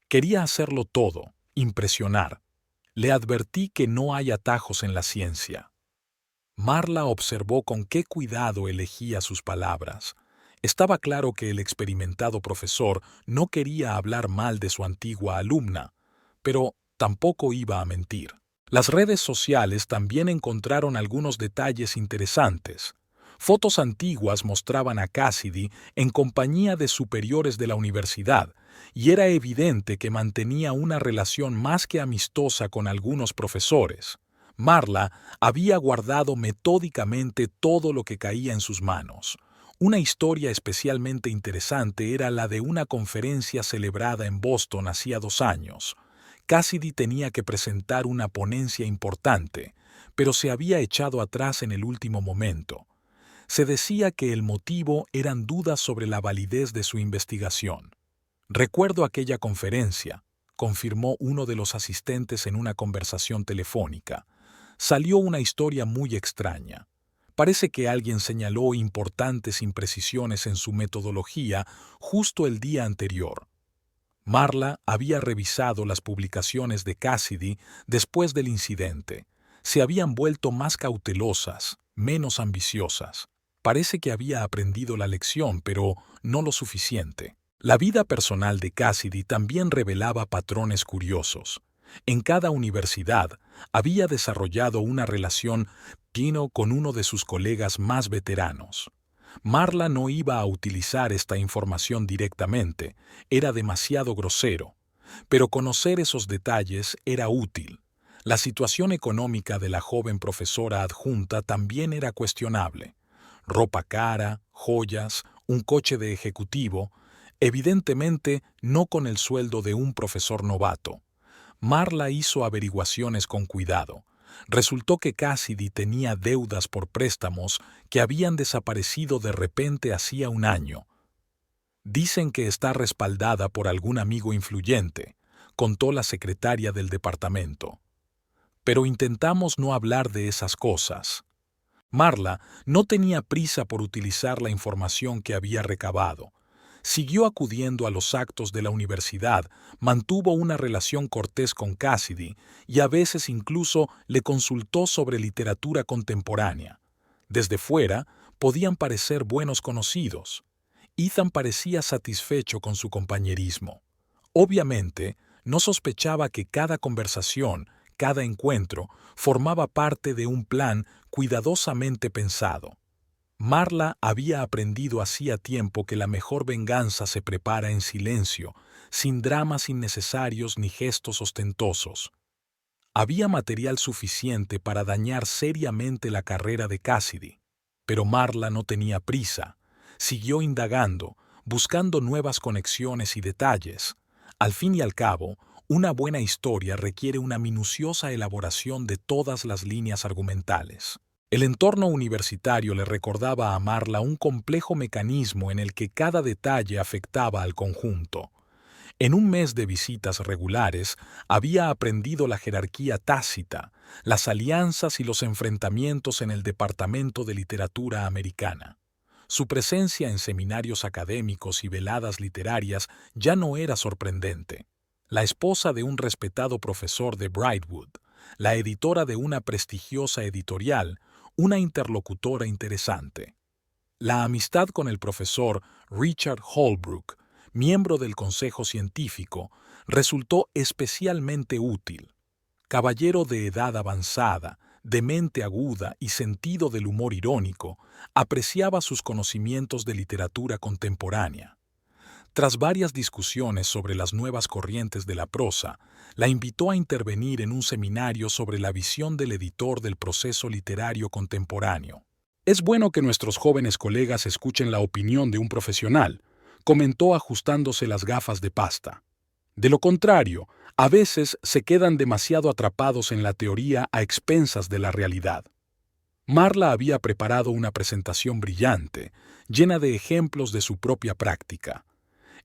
Quería hacerlo todo, impresionar. Le advertí que no hay atajos en la ciencia. Marla observó con qué cuidado elegía sus palabras. Estaba claro que el experimentado profesor no quería hablar mal de su antigua alumna, pero tampoco iba a mentir. Las redes sociales también encontraron algunos detalles interesantes. Fotos antiguas mostraban a Cassidy en compañía de superiores de la universidad, y era evidente que mantenía una relación más que amistosa con algunos profesores. Marla había guardado metódicamente todo lo que caía en sus manos. Una historia especialmente interesante era la de una conferencia celebrada en Boston hacía 2 años. Cassidy tenía que presentar una ponencia importante, pero se había echado atrás en el último momento. Se decía que el motivo eran dudas sobre la validez de su investigación. Recuerdo aquella conferencia, confirmó uno de los asistentes en una conversación telefónica. Salió una historia muy extraña. Parece que alguien señaló importantes imprecisiones en su metodología justo el día anterior. Marla había revisado las publicaciones de Cassidy después del incidente. Se habían vuelto más cautelosas, menos ambiciosas. Parece que había aprendido la lección, pero no lo suficiente. La vida personal de Cassidy también revelaba patrones curiosos. En cada universidad había desarrollado una relación con uno de sus colegas más veteranos. Marla no iba a utilizar esta información directamente, era demasiado grosero, pero conocer esos detalles era útil. La situación económica de la joven profesora adjunta también era cuestionable. Ropa cara, joyas, un coche de ejecutivo, evidentemente no con el sueldo de un profesor novato. Marla hizo averiguaciones con cuidado. Resultó que Cassidy tenía deudas por préstamos que habían desaparecido de repente hacía 1 año. Dicen que está respaldada por algún amigo influyente, contó la secretaria del departamento. Pero intentamos no hablar de esas cosas. Marla no tenía prisa por utilizar la información que había recabado. Siguió acudiendo a los actos de la universidad, mantuvo una relación cortés con Cassidy y a veces incluso le consultó sobre literatura contemporánea. Desde fuera, podían parecer buenos conocidos. Ethan parecía satisfecho con su compañerismo. Obviamente, no sospechaba que cada conversación, cada encuentro, formaba parte de un plan cuidadosamente pensado. Marla había aprendido hacía tiempo que la mejor venganza se prepara en silencio, sin dramas innecesarios ni gestos ostentosos. Había material suficiente para dañar seriamente la carrera de Cassidy, pero Marla no tenía prisa. Siguió indagando, buscando nuevas conexiones y detalles. Al fin y al cabo, una buena historia requiere una minuciosa elaboración de todas las líneas argumentales. El entorno universitario le recordaba a Marla un complejo mecanismo en el que cada detalle afectaba al conjunto. En un mes de visitas regulares, había aprendido la jerarquía tácita, las alianzas y los enfrentamientos en el Departamento de Literatura Americana. Su presencia en seminarios académicos y veladas literarias ya no era sorprendente. La esposa de un respetado profesor de Brightwood, la editora de una prestigiosa editorial, una interlocutora interesante. La amistad con el profesor Richard Holbrook, miembro del Consejo Científico, resultó especialmente útil. Caballero de edad avanzada, de mente aguda y sentido del humor irónico, apreciaba sus conocimientos de literatura contemporánea. Tras varias discusiones sobre las nuevas corrientes de la prosa, la invitó a intervenir en un seminario sobre la visión del editor del proceso literario contemporáneo. Es bueno que nuestros jóvenes colegas escuchen la opinión de un profesional, comentó ajustándose las gafas de pasta. De lo contrario, a veces se quedan demasiado atrapados en la teoría a expensas de la realidad. Marla había preparado una presentación brillante, llena de ejemplos de su propia práctica.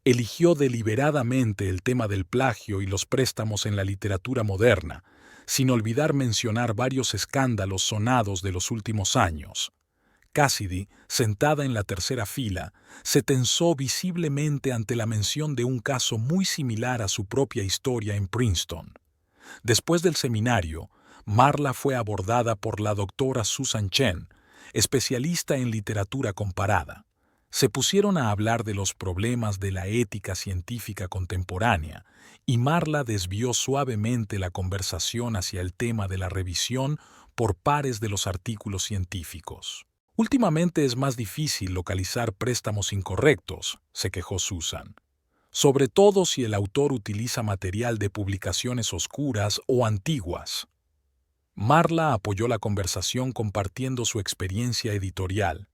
Eligió deliberadamente el tema del plagio y los préstamos en la literatura moderna, sin olvidar mencionar varios escándalos sonados de los últimos años. Cassidy, sentada en la tercera fila, se tensó visiblemente ante la mención de un caso muy similar a su propia historia en Princeton. Después del seminario, Marla fue abordada por la doctora Susan Chen, especialista en literatura comparada. Se pusieron a hablar de los problemas de la ética científica contemporánea, y Marla desvió suavemente la conversación hacia el tema de la revisión por pares de los artículos científicos. Últimamente es más difícil localizar préstamos incorrectos, se quejó Susan, sobre todo si el autor utiliza material de publicaciones oscuras o antiguas. Marla apoyó la conversación compartiendo su experiencia editorial.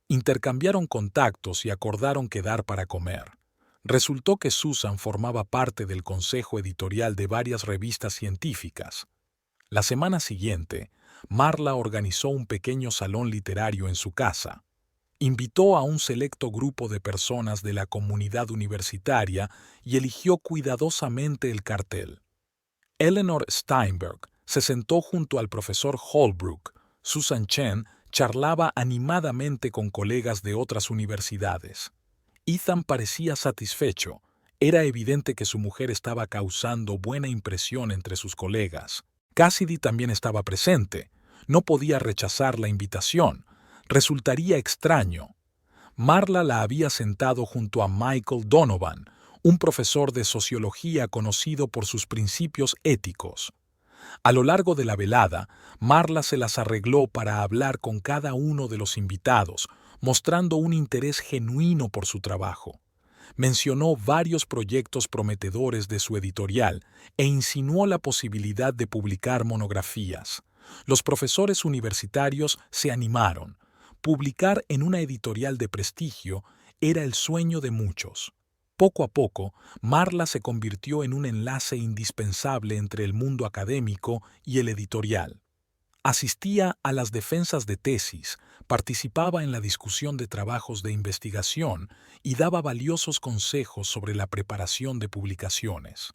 Intercambiaron contactos y acordaron quedar para comer. Resultó que Susan formaba parte del consejo editorial de varias revistas científicas. La semana siguiente, Marla organizó un pequeño salón literario en su casa. Invitó a un selecto grupo de personas de la comunidad universitaria y eligió cuidadosamente el cartel. Eleanor Steinberg se sentó junto al profesor Holbrook. Susan Chen charlaba animadamente con colegas de otras universidades. Ethan parecía satisfecho. Era evidente que su mujer estaba causando buena impresión entre sus colegas. Cassidy también estaba presente. No podía rechazar la invitación. Resultaría extraño. Marla la había sentado junto a Michael Donovan, un profesor de sociología conocido por sus principios éticos. A lo largo de la velada, Marla se las arregló para hablar con cada uno de los invitados, mostrando un interés genuino por su trabajo. Mencionó varios proyectos prometedores de su editorial e insinuó la posibilidad de publicar monografías. Los profesores universitarios se animaron. Publicar en una editorial de prestigio era el sueño de muchos. Poco a poco, Marla se convirtió en un enlace indispensable entre el mundo académico y el editorial. Asistía a las defensas de tesis, participaba en la discusión de trabajos de investigación y daba valiosos consejos sobre la preparación de publicaciones.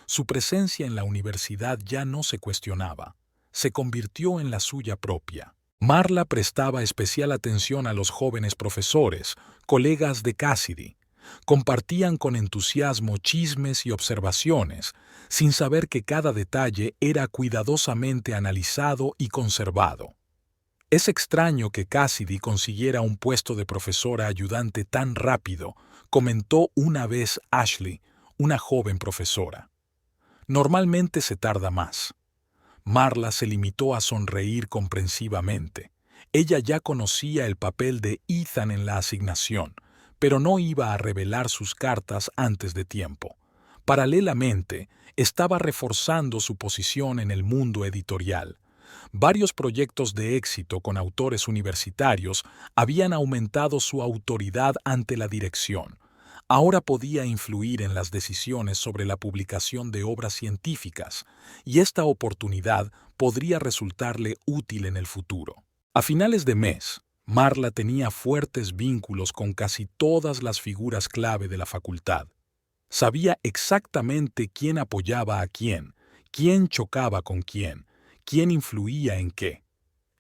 Su presencia en la universidad ya no se cuestionaba, se convirtió en la suya propia. Marla prestaba especial atención a los jóvenes profesores, colegas de Cassidy. Compartían con entusiasmo chismes y observaciones, sin saber que cada detalle era cuidadosamente analizado y conservado. Es extraño que Cassidy consiguiera un puesto de profesora ayudante tan rápido, comentó una vez Ashley, una joven profesora. Normalmente se tarda más. Marla se limitó a sonreír comprensivamente. Ella ya conocía el papel de Ethan en la asignación, pero no iba a revelar sus cartas antes de tiempo. Paralelamente, estaba reforzando su posición en el mundo editorial. Varios proyectos de éxito con autores universitarios habían aumentado su autoridad ante la dirección. Ahora podía influir en las decisiones sobre la publicación de obras científicas, y esta oportunidad podría resultarle útil en el futuro. A finales de mes, Marla tenía fuertes vínculos con casi todas las figuras clave de la facultad. Sabía exactamente quién apoyaba a quién chocaba con quién influía en qué.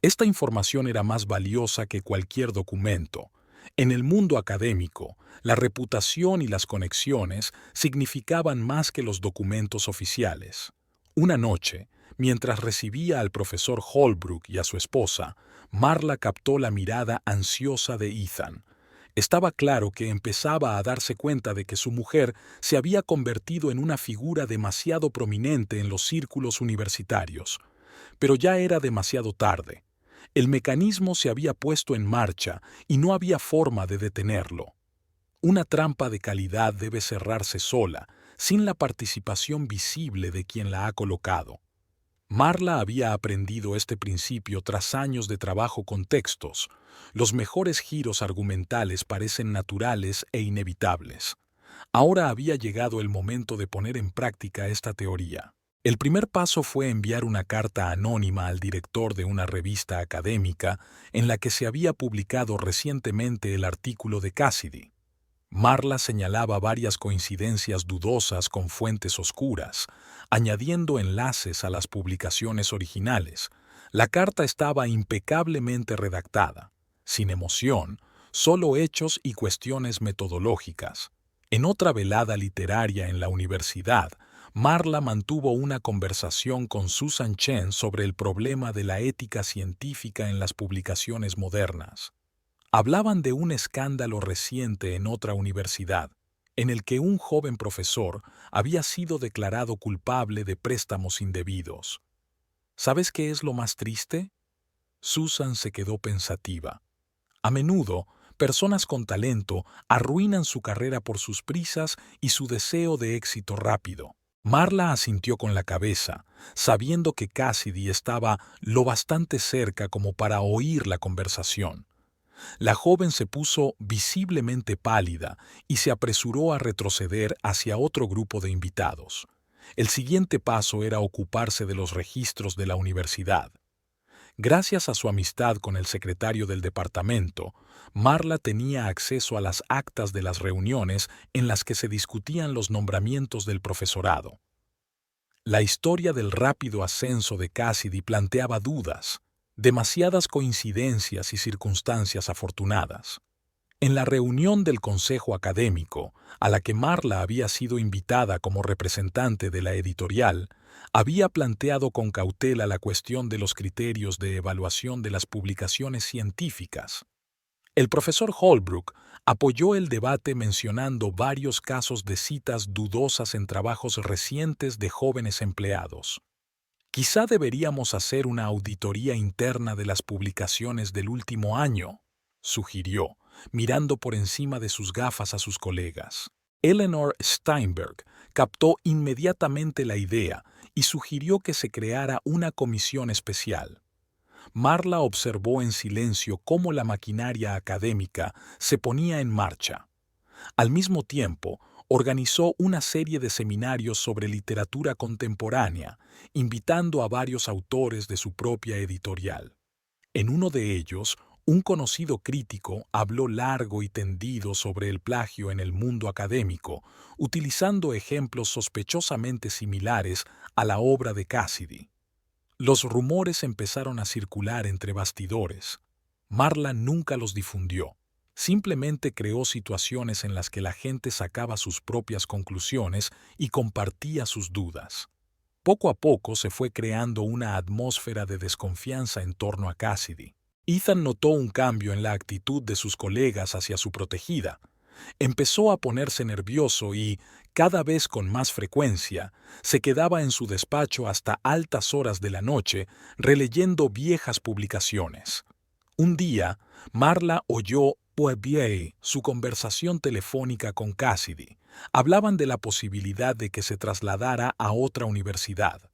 Esta información era más valiosa que cualquier documento. En el mundo académico, la reputación y las conexiones significaban más que los documentos oficiales. Una noche, mientras recibía al profesor Holbrook y a su esposa, Marla captó la mirada ansiosa de Ethan. Estaba claro que empezaba a darse cuenta de que su mujer se había convertido en una figura demasiado prominente en los círculos universitarios. Pero ya era demasiado tarde. El mecanismo se había puesto en marcha y no había forma de detenerlo. Una trampa de calidad debe cerrarse sola, sin la participación visible de quien la ha colocado. Marla había aprendido este principio tras años de trabajo con textos. Los mejores giros argumentales parecen naturales e inevitables. Ahora había llegado el momento de poner en práctica esta teoría. El primer paso fue enviar una carta anónima al director de una revista académica en la que se había publicado recientemente el artículo de Cassidy. Marla señalaba varias coincidencias dudosas con fuentes oscuras, añadiendo enlaces a las publicaciones originales. La carta estaba impecablemente redactada, sin emoción, solo hechos y cuestiones metodológicas. En otra velada literaria en la universidad, Marla mantuvo una conversación con Susan Chen sobre el problema de la ética científica en las publicaciones modernas. Hablaban de un escándalo reciente en otra universidad, en el que un joven profesor había sido declarado culpable de préstamos indebidos. ¿Sabes qué es lo más triste? Susan se quedó pensativa. A menudo, personas con talento arruinan su carrera por sus prisas y su deseo de éxito rápido. Marla asintió con la cabeza, sabiendo que Cassidy estaba lo bastante cerca como para oír la conversación. La joven se puso visiblemente pálida y se apresuró a retroceder hacia otro grupo de invitados. El siguiente paso era ocuparse de los registros de la universidad. Gracias a su amistad con el secretario del departamento, Marla tenía acceso a las actas de las reuniones en las que se discutían los nombramientos del profesorado. La historia del rápido ascenso de Cassidy planteaba dudas, demasiadas coincidencias y circunstancias afortunadas. En la reunión del consejo académico, a la que Marla había sido invitada como representante de la editorial, había planteado con cautela la cuestión de los criterios de evaluación de las publicaciones científicas. El profesor Holbrook apoyó el debate mencionando varios casos de citas dudosas en trabajos recientes de jóvenes empleados. Quizá deberíamos hacer una auditoría interna de las publicaciones del último año, sugirió, mirando por encima de sus gafas a sus colegas. Eleanor Steinberg captó inmediatamente la idea y sugirió que se creara una comisión especial. Marla observó en silencio cómo la maquinaria académica se ponía en marcha. Al mismo tiempo, organizó una serie de seminarios sobre literatura contemporánea, invitando a varios autores de su propia editorial. En uno de ellos, un conocido crítico habló largo y tendido sobre el plagio en el mundo académico, utilizando ejemplos sospechosamente similares a la obra de Cassidy. Los rumores empezaron a circular entre bastidores. Marla nunca los difundió. Simplemente creó situaciones en las que la gente sacaba sus propias conclusiones y compartía sus dudas. Poco a poco se fue creando una atmósfera de desconfianza en torno a Cassidy. Ethan notó un cambio en la actitud de sus colegas hacia su protegida. Empezó a ponerse nervioso y, cada vez con más frecuencia, se quedaba en su despacho hasta altas horas de la noche releyendo viejas publicaciones. Un día, Marla oyó su conversación telefónica con Cassidy. Hablaban de la posibilidad de que se trasladara a otra universidad.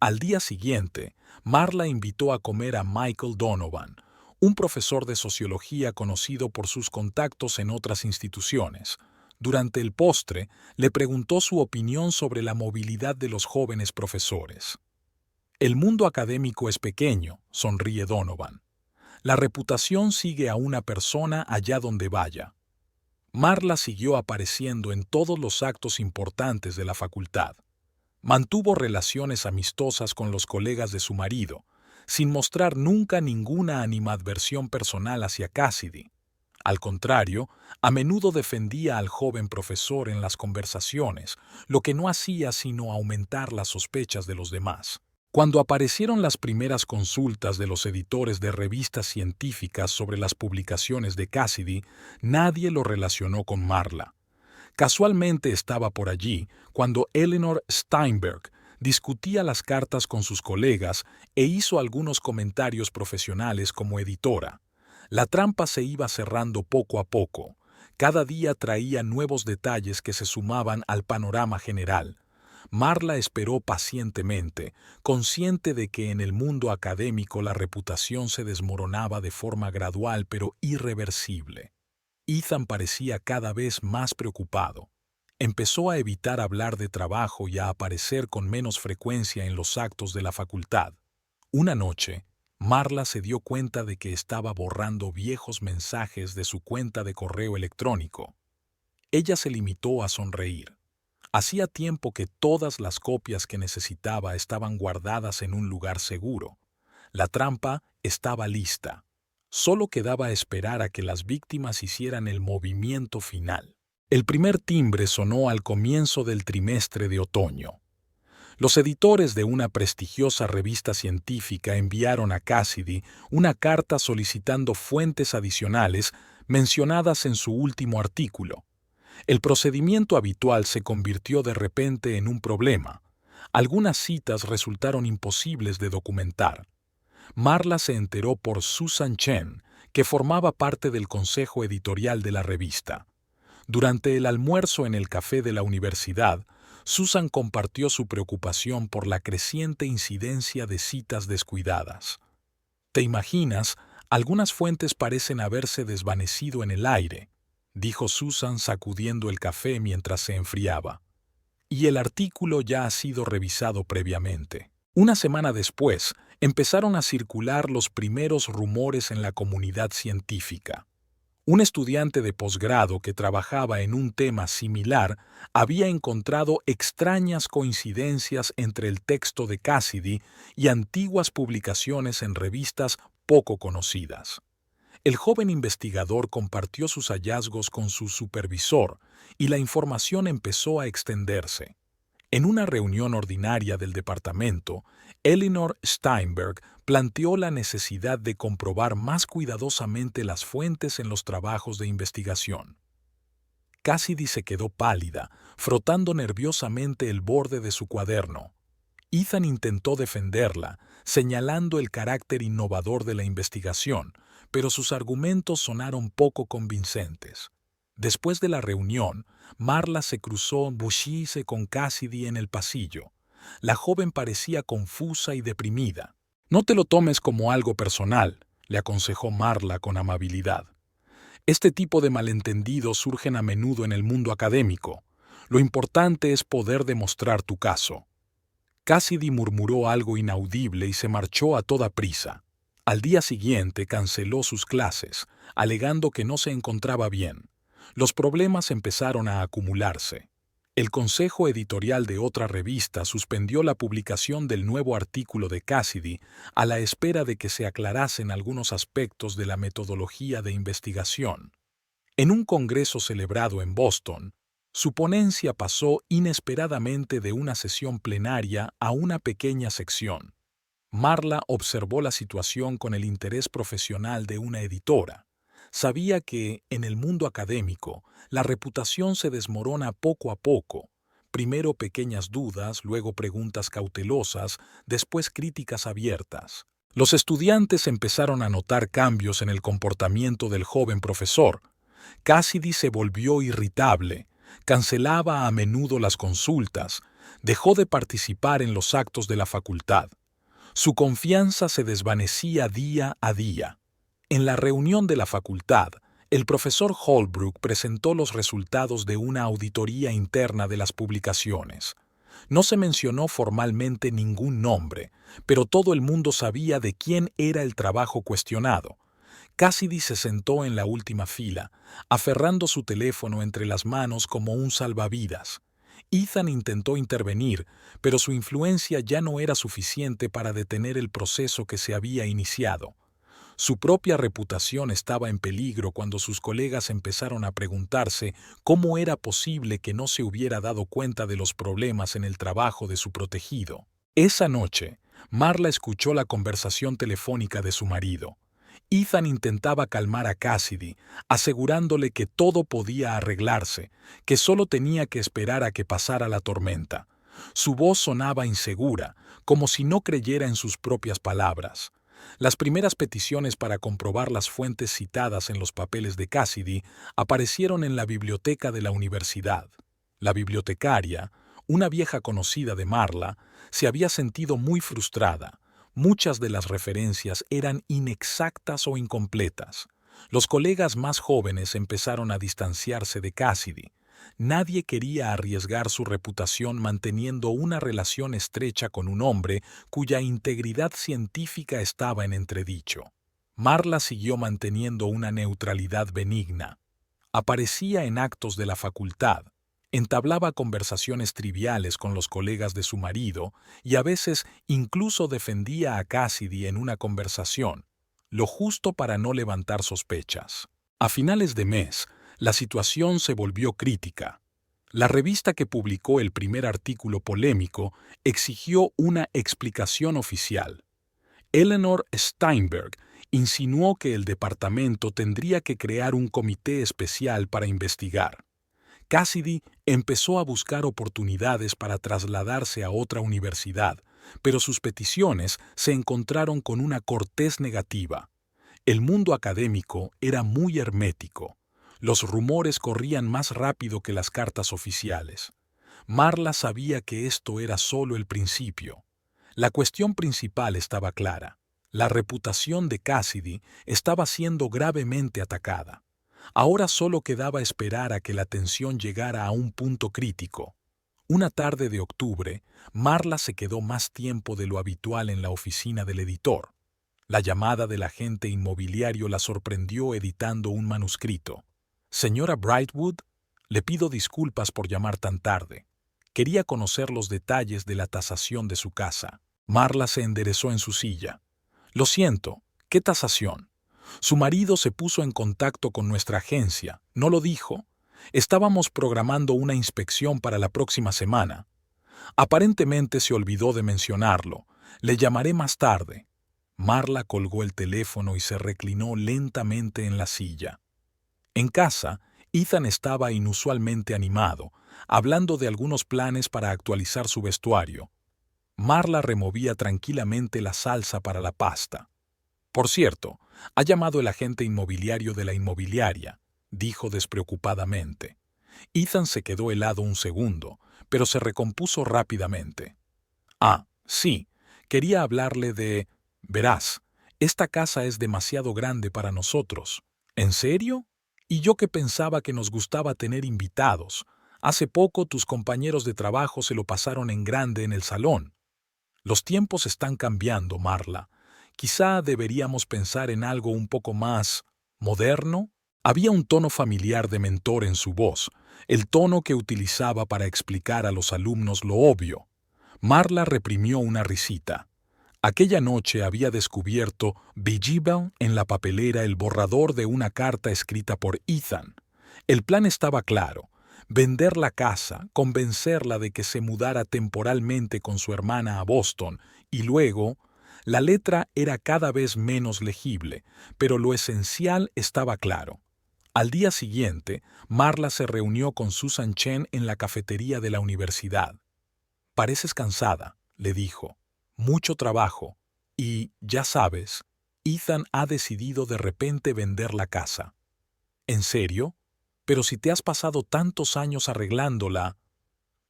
Al día siguiente, Marla invitó a comer a Michael Donovan, un profesor de sociología conocido por sus contactos en otras instituciones. Durante el postre, le preguntó su opinión sobre la movilidad de los jóvenes profesores. «El mundo académico es pequeño», sonríe Donovan. «La reputación sigue a una persona allá donde vaya». Marla siguió apareciendo en todos los actos importantes de la facultad. Mantuvo relaciones amistosas con los colegas de su marido, sin mostrar nunca ninguna animadversión personal hacia Cassidy. Al contrario, a menudo defendía al joven profesor en las conversaciones, lo que no hacía sino aumentar las sospechas de los demás. Cuando aparecieron las primeras consultas de los editores de revistas científicas sobre las publicaciones de Cassidy, nadie lo relacionó con Marla. Casualmente estaba por allí cuando Eleanor Steinberg discutía las cartas con sus colegas e hizo algunos comentarios profesionales como editora. La trampa se iba cerrando poco a poco. Cada día traía nuevos detalles que se sumaban al panorama general. Marla esperó pacientemente, consciente de que en el mundo académico la reputación se desmoronaba de forma gradual pero irreversible. Ethan parecía cada vez más preocupado. Empezó a evitar hablar de trabajo y a aparecer con menos frecuencia en los actos de la facultad. Una noche, Marla se dio cuenta de que estaba borrando viejos mensajes de su cuenta de correo electrónico. Ella se limitó a sonreír. Hacía tiempo que todas las copias que necesitaba estaban guardadas en un lugar seguro. La trampa estaba lista. Solo quedaba esperar a que las víctimas hicieran el movimiento final. El primer timbre sonó al comienzo del trimestre de otoño. Los editores de una prestigiosa revista científica enviaron a Cassidy una carta solicitando fuentes adicionales mencionadas en su último artículo. El procedimiento habitual se convirtió de repente en un problema. Algunas citas resultaron imposibles de documentar. Marla se enteró por Susan Chen, que formaba parte del consejo editorial de la revista. Durante el almuerzo en el café de la universidad, Susan compartió su preocupación por la creciente incidencia de citas descuidadas. «¿Te imaginas? Algunas fuentes parecen haberse desvanecido en el aire», dijo Susan sacudiendo el café mientras se enfriaba. «Y el artículo ya ha sido revisado previamente». Una semana después, empezaron a circular los primeros rumores en la comunidad científica. Un estudiante de posgrado que trabajaba en un tema similar había encontrado extrañas coincidencias entre el texto de Cassidy y antiguas publicaciones en revistas poco conocidas. El joven investigador compartió sus hallazgos con su supervisor y la información empezó a extenderse. En una reunión ordinaria del departamento, Eleanor Steinberg planteó la necesidad de comprobar más cuidadosamente las fuentes en los trabajos de investigación. Cassidy se quedó pálida, frotando nerviosamente el borde de su cuaderno. Ethan intentó defenderla, señalando el carácter innovador de la investigación, pero sus argumentos sonaron poco convincentes. Después de la reunión, Marla se cruzó Bushice con Cassidy en el pasillo. La joven parecía confusa y deprimida. «No te lo tomes como algo personal», le aconsejó Marla con amabilidad. «Este tipo de malentendidos surgen a menudo en el mundo académico. Lo importante es poder demostrar tu caso». Cassidy murmuró algo inaudible y se marchó a toda prisa. Al día siguiente canceló sus clases, alegando que no se encontraba bien. Los problemas empezaron a acumularse. El consejo editorial de otra revista suspendió la publicación del nuevo artículo de Cassidy a la espera de que se aclarasen algunos aspectos de la metodología de investigación. En un congreso celebrado en Boston, su ponencia pasó inesperadamente de una sesión plenaria a una pequeña sección. Marla observó la situación con el interés profesional de una editora. Sabía que, en el mundo académico, la reputación se desmorona poco a poco. Primero pequeñas dudas, luego preguntas cautelosas, después críticas abiertas. Los estudiantes empezaron a notar cambios en el comportamiento del joven profesor. Cassidy se volvió irritable, cancelaba a menudo las consultas, dejó de participar en los actos de la facultad. Su confianza se desvanecía día a día. En la reunión de la facultad, el profesor Holbrook presentó los resultados de una auditoría interna de las publicaciones. No se mencionó formalmente ningún nombre, pero todo el mundo sabía de quién era el trabajo cuestionado. Cassidy se sentó en la última fila, aferrando su teléfono entre las manos como un salvavidas. Ethan intentó intervenir, pero su influencia ya no era suficiente para detener el proceso que se había iniciado. Su propia reputación estaba en peligro cuando sus colegas empezaron a preguntarse cómo era posible que no se hubiera dado cuenta de los problemas en el trabajo de su protegido. Esa noche, Marla escuchó la conversación telefónica de su marido. Ethan intentaba calmar a Cassidy, asegurándole que todo podía arreglarse, que solo tenía que esperar a que pasara la tormenta. Su voz sonaba insegura, como si no creyera en sus propias palabras. Las primeras peticiones para comprobar las fuentes citadas en los papeles de Cassidy aparecieron en la biblioteca de la universidad. La bibliotecaria, una vieja conocida de Marla, se había sentido muy frustrada. Muchas de las referencias eran inexactas o incompletas. Los colegas más jóvenes empezaron a distanciarse de Cassidy. Nadie quería arriesgar su reputación manteniendo una relación estrecha con un hombre cuya integridad científica estaba en entredicho. Marla siguió manteniendo una neutralidad benigna. Aparecía en actos de la facultad, entablaba conversaciones triviales con los colegas de su marido y a veces incluso defendía a Cassidy en una conversación, lo justo para no levantar sospechas. A finales de mes, la situación se volvió crítica. La revista que publicó el primer artículo polémico exigió una explicación oficial. Eleanor Steinberg insinuó que el departamento tendría que crear un comité especial para investigar. Cassidy empezó a buscar oportunidades para trasladarse a otra universidad, pero sus peticiones se encontraron con una cortés negativa. El mundo académico era muy hermético. Los rumores corrían más rápido que las cartas oficiales. Marla sabía que esto era solo el principio. La cuestión principal estaba clara. La reputación de Cassidy estaba siendo gravemente atacada. Ahora solo quedaba esperar a que la tensión llegara a un punto crítico. Una tarde de octubre, Marla se quedó más tiempo de lo habitual en la oficina del editor. La llamada del agente inmobiliario la sorprendió editando un manuscrito. Señora Brightwood, le pido disculpas por llamar tan tarde. Quería conocer los detalles de la tasación de su casa. Marla se enderezó en su silla. Lo siento, ¿qué tasación? Su marido se puso en contacto con nuestra agencia, ¿no lo dijo? Estábamos programando una inspección para la próxima semana. Aparentemente se olvidó de mencionarlo. Le llamaré más tarde. Marla colgó el teléfono y se reclinó lentamente en la silla. En casa, Ethan estaba inusualmente animado, hablando de algunos planes para actualizar su vestuario. Marla removía tranquilamente la salsa para la pasta. Por cierto, ha llamado el agente inmobiliario de la inmobiliaria, dijo despreocupadamente. Ethan se quedó helado un segundo, pero se recompuso rápidamente. Ah, sí, quería hablarle de... Verás, esta casa es demasiado grande para nosotros. ¿En serio? Y yo que pensaba que nos gustaba tener invitados. Hace poco tus compañeros de trabajo se lo pasaron en grande en el salón. Los tiempos están cambiando, Marla. Quizá deberíamos pensar en algo un poco más moderno. Había un tono familiar de mentor en su voz, el tono que utilizaba para explicar a los alumnos lo obvio. Marla reprimió una risita. Aquella noche había descubierto Vigibel en la papelera el borrador de una carta escrita por Ethan. El plan estaba claro: vender la casa, convencerla de que se mudara temporalmente con su hermana a Boston, y luego... La letra era cada vez menos legible, pero lo esencial estaba claro. Al día siguiente, Marla se reunió con Susan Chen en la cafetería de la universidad. «Pareces cansada», le dijo. «Mucho trabajo. Y, ya sabes, Ethan ha decidido de repente vender la casa». «¿En serio? Pero si te has pasado tantos años arreglándola...»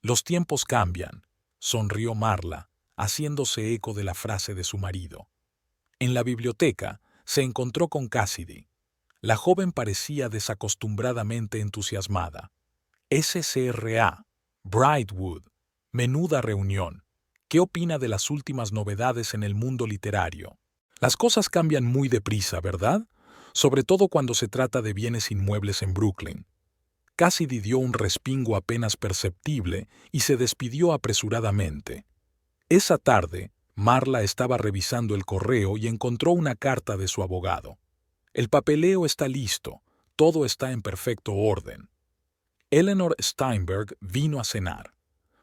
«Los tiempos cambian», sonrió Marla, haciéndose eco de la frase de su marido. En la biblioteca se encontró con Cassidy. La joven parecía desacostumbradamente entusiasmada. SCRA, Brightwood, menuda reunión. ¿Qué opina de las últimas novedades en el mundo literario? Las cosas cambian muy deprisa, ¿verdad? Sobre todo cuando se trata de bienes inmuebles en Brooklyn. Cassidy dio un respingo apenas perceptible y se despidió apresuradamente. Esa tarde, Marla estaba revisando el correo y encontró una carta de su abogado. El papeleo está listo, todo está en perfecto orden. Eleanor Steinberg vino a cenar.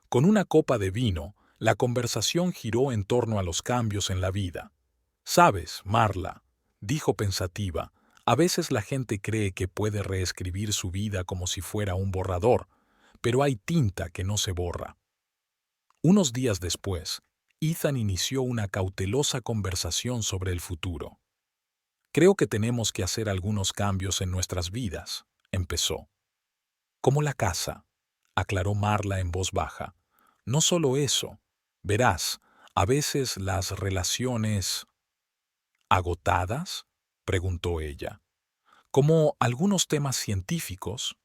Con una copa de vino, la conversación giró en torno a los cambios en la vida. «Sabes, Marla», dijo pensativa, «a veces la gente cree que puede reescribir su vida como si fuera un borrador, pero hay tinta que no se borra». Unos días después, Ethan inició una cautelosa conversación sobre el futuro. Creo que tenemos que hacer algunos cambios en nuestras vidas, empezó. Como la casa, aclaró Marla en voz baja. No solo eso. Verás, a veces las relaciones... ¿Agotadas? Preguntó ella. Como algunos temas científicos.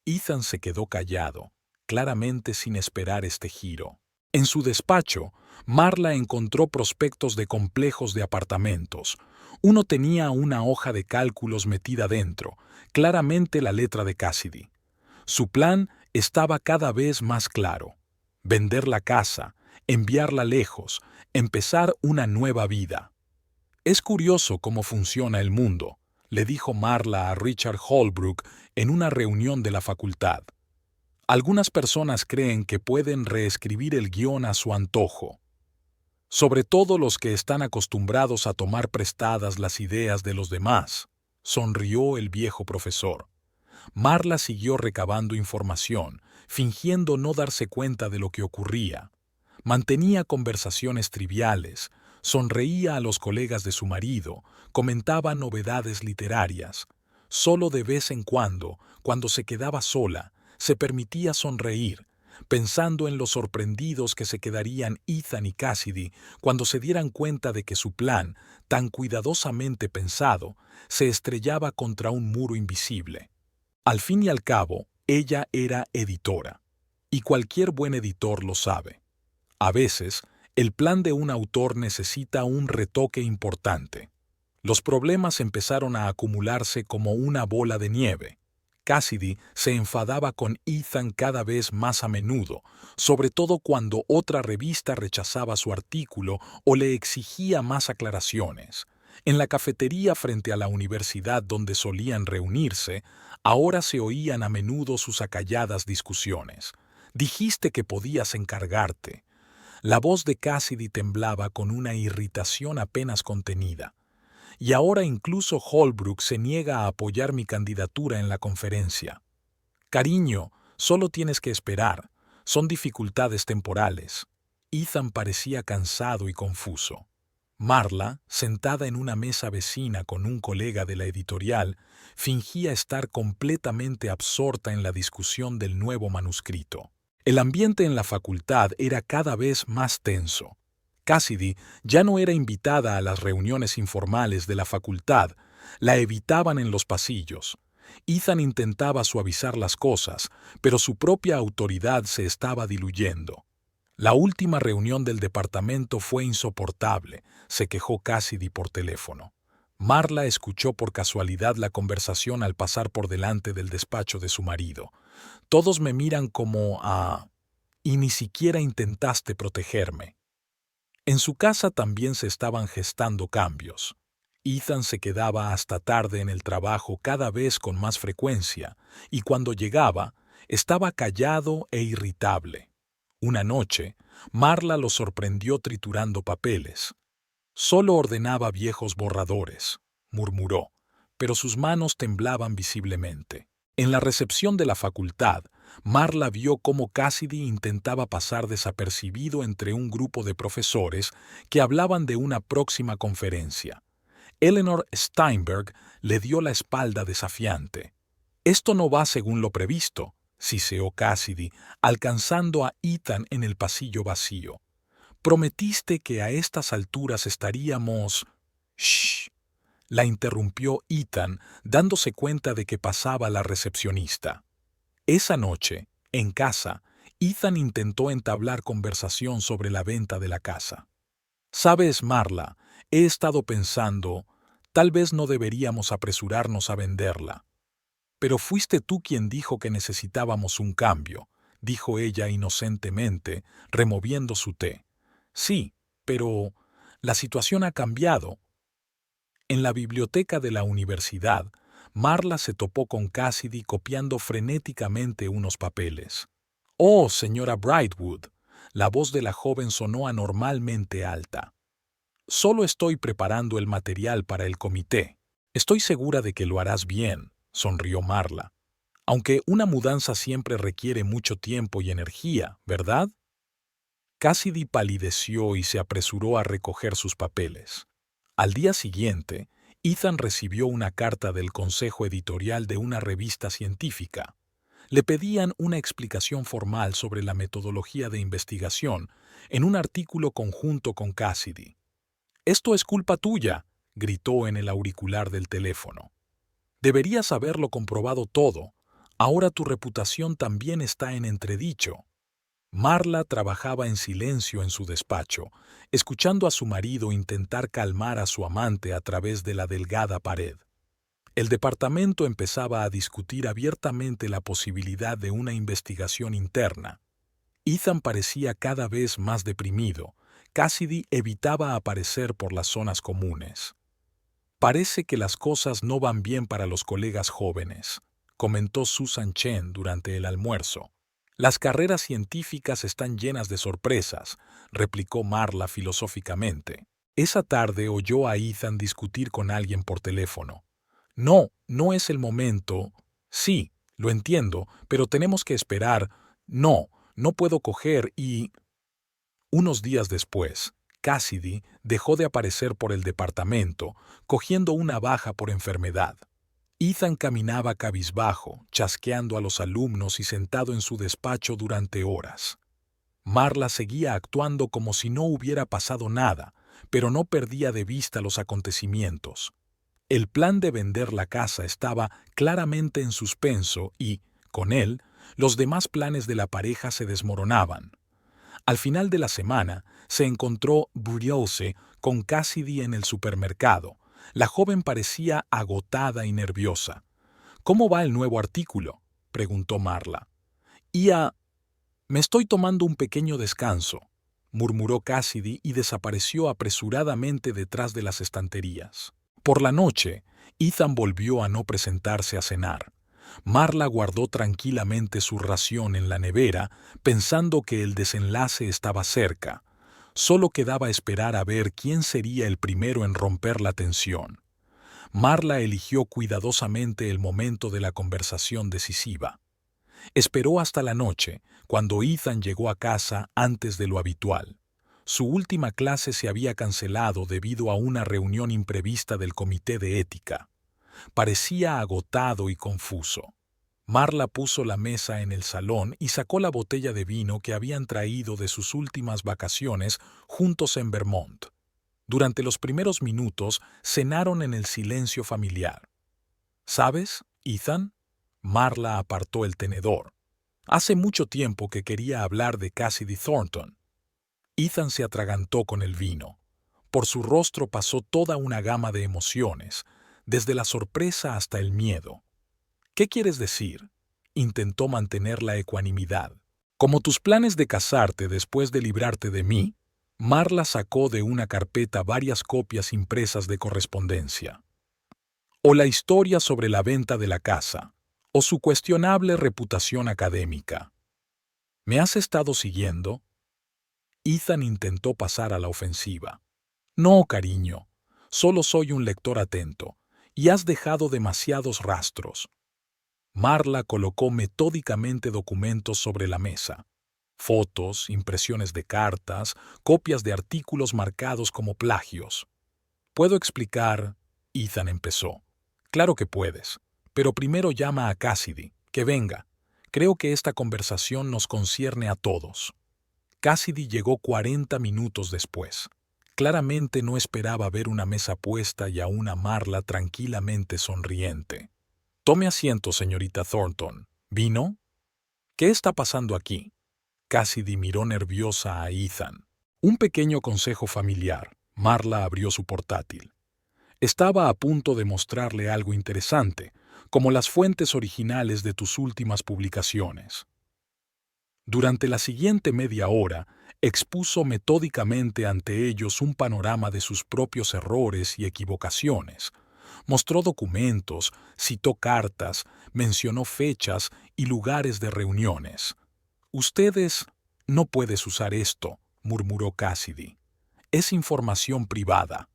Ethan se quedó callado, claramente sin esperar este giro. En su despacho, Marla encontró prospectos de complejos de apartamentos. Uno tenía una hoja de cálculos metida dentro, claramente la letra de Cassidy. Su plan estaba cada vez más claro. Vender la casa, enviarla lejos, empezar una nueva vida. Es curioso cómo funciona el mundo, le dijo Marla a Richard Holbrook en una reunión de la facultad. Algunas personas creen que pueden reescribir el guión a su antojo, sobre todo los que están acostumbrados a tomar prestadas las ideas de los demás, sonrió el viejo profesor. Marla siguió recabando información, fingiendo no darse cuenta de lo que ocurría. Mantenía conversaciones triviales, sonreía a los colegas de su marido, comentaba novedades literarias. Solo de vez en cuando se quedaba sola, se permitía sonreír, pensando en los sorprendidos que se quedarían Ethan y Cassidy cuando se dieran cuenta de que su plan, tan cuidadosamente pensado, se estrellaba contra un muro invisible. Al fin y al cabo, ella era editora, y cualquier buen editor lo sabe. A veces, el plan de un autor necesita un retoque importante. Los problemas empezaron a acumularse como una bola de nieve. Cassidy se enfadaba con Ethan cada vez más a menudo, sobre todo cuando otra revista rechazaba su artículo o le exigía más aclaraciones. En la cafetería frente a la universidad donde solían reunirse, ahora se oían a menudo sus acalladas discusiones. Dijiste que podías encargarte. La voz de Cassidy temblaba con una irritación apenas contenida. Y ahora incluso Holbrook se niega a apoyar mi candidatura en la conferencia. Cariño, solo tienes que esperar. Son dificultades temporales. Ethan parecía cansado y confuso. Marla, sentada en una mesa vecina con un colega de la editorial, fingía estar completamente absorta en la discusión del nuevo manuscrito. El ambiente en la facultad era cada vez más tenso. Cassidy ya no era invitada a las reuniones informales de la facultad, la evitaban en los pasillos. Ethan intentaba suavizar las cosas, pero su propia autoridad se estaba diluyendo. La última reunión del departamento fue insoportable, se quejó Cassidy por teléfono. Marla escuchó por casualidad la conversación al pasar por delante del despacho de su marido. Todos me miran como y ni siquiera intentaste protegerme. En su casa también se estaban gestando cambios. Ethan se quedaba hasta tarde en el trabajo cada vez con más frecuencia, y cuando llegaba, estaba callado e irritable. Una noche, Marla lo sorprendió triturando papeles. Solo ordenaba viejos borradores, murmuró, pero sus manos temblaban visiblemente. En la recepción de la facultad, Marla vio cómo Cassidy intentaba pasar desapercibido entre un grupo de profesores que hablaban de una próxima conferencia. Eleanor Steinberg le dio la espalda desafiante. «Esto no va según lo previsto», siseó Cassidy, alcanzando a Ethan en el pasillo vacío. «Prometiste que a estas alturas estaríamos...» «Shh», la interrumpió Ethan, dándose cuenta de que pasaba la recepcionista. Esa noche, en casa, Ethan intentó entablar conversación sobre la venta de la casa. «Sabes, Marla, he estado pensando, tal vez no deberíamos apresurarnos a venderla». «Pero fuiste tú quien dijo que necesitábamos un cambio», dijo ella inocentemente, removiendo su té. «Sí, pero la situación ha cambiado». En la biblioteca de la universidad, Marla se topó con Cassidy copiando frenéticamente unos papeles. «Oh, señora Brightwood», la voz de la joven sonó anormalmente alta. «Solo estoy preparando el material para el comité. Estoy segura de que lo harás bien», sonrió Marla. «Aunque una mudanza siempre requiere mucho tiempo y energía, ¿verdad?» Cassidy palideció y se apresuró a recoger sus papeles. Al día siguiente, Ethan recibió una carta del consejo editorial de una revista científica. Le pedían una explicación formal sobre la metodología de investigación en un artículo conjunto con Cassidy. «Esto es culpa tuya», gritó en el auricular del teléfono. «Deberías haberlo comprobado todo. Ahora tu reputación también está en entredicho». Marla trabajaba en silencio en su despacho, escuchando a su marido intentar calmar a su amante a través de la delgada pared. El departamento empezaba a discutir abiertamente la posibilidad de una investigación interna. Ethan parecía cada vez más deprimido. Cassidy evitaba aparecer por las zonas comunes. «Parece que las cosas no van bien para los colegas jóvenes», comentó Susan Chen durante el almuerzo. «Las carreras científicas están llenas de sorpresas», replicó Marla filosóficamente. Esa tarde oyó a Ethan discutir con alguien por teléfono. «No, no es el momento». «Sí, lo entiendo, pero tenemos que esperar». «No, no puedo coger y...». Unos días después, Cassidy dejó de aparecer por el departamento, cogiendo una baja por enfermedad. Ethan caminaba cabizbajo, chasqueando a los alumnos y sentado en su despacho durante horas. Marla seguía actuando como si no hubiera pasado nada, pero no perdía de vista los acontecimientos. El plan de vender la casa estaba claramente en suspenso y, con él, los demás planes de la pareja se desmoronaban. Al final de la semana, se encontró Briose con Cassidy en el supermercado. La joven parecía agotada y nerviosa. «¿Cómo va el nuevo artículo?», preguntó Marla. «Me estoy tomando un pequeño descanso», murmuró Cassidy y desapareció apresuradamente detrás de las estanterías. Por la noche, Ethan volvió a no presentarse a cenar. Marla guardó tranquilamente su ración en la nevera, pensando que el desenlace estaba cerca. Solo quedaba esperar a ver quién sería el primero en romper la tensión. Marla eligió cuidadosamente el momento de la conversación decisiva. Esperó hasta la noche, cuando Ethan llegó a casa antes de lo habitual. Su última clase se había cancelado debido a una reunión imprevista del comité de ética. Parecía agotado y confuso. Marla puso la mesa en el salón y sacó la botella de vino que habían traído de sus últimas vacaciones juntos en Vermont. Durante los primeros minutos cenaron en el silencio familiar. «¿Sabes, Ethan?», Marla apartó el tenedor. «Hace mucho tiempo que quería hablar de Cassidy Thornton». Ethan se atragantó con el vino. Por su rostro pasó toda una gama de emociones, desde la sorpresa hasta el miedo. «¿Qué quieres decir?», intentó mantener la ecuanimidad. «¿Como tus planes de casarte después de librarte de mí?». Marla sacó de una carpeta varias copias impresas de correspondencia. «O la historia sobre la venta de la casa, o su cuestionable reputación académica». «¿Me has estado siguiendo?». Ethan intentó pasar a la ofensiva. «No, cariño, solo soy un lector atento, y has dejado demasiados rastros». Marla colocó metódicamente documentos sobre la mesa. Fotos, impresiones de cartas, copias de artículos marcados como plagios. «¿Puedo explicar?», Ethan empezó. «Claro que puedes, pero primero llama a Cassidy, que venga. Creo que esta conversación nos concierne a todos». Cassidy llegó 40 minutos después. Claramente no esperaba ver una mesa puesta y a una Marla tranquilamente sonriente. «Tome asiento, señorita Thornton. ¿Vino? ¿Qué está pasando aquí?». Cassidy miró nerviosa a Ethan. «Un pequeño consejo familiar». Marla abrió su portátil. Estaba a punto de mostrarle algo interesante, como las fuentes originales de tus últimas publicaciones. Durante la siguiente media hora, expuso metódicamente ante ellos un panorama de sus propios errores y equivocaciones. Mostró documentos, citó cartas, mencionó fechas y lugares de reuniones. «Ustedes no puedes usar esto», murmuró Cassidy. «Es información privada».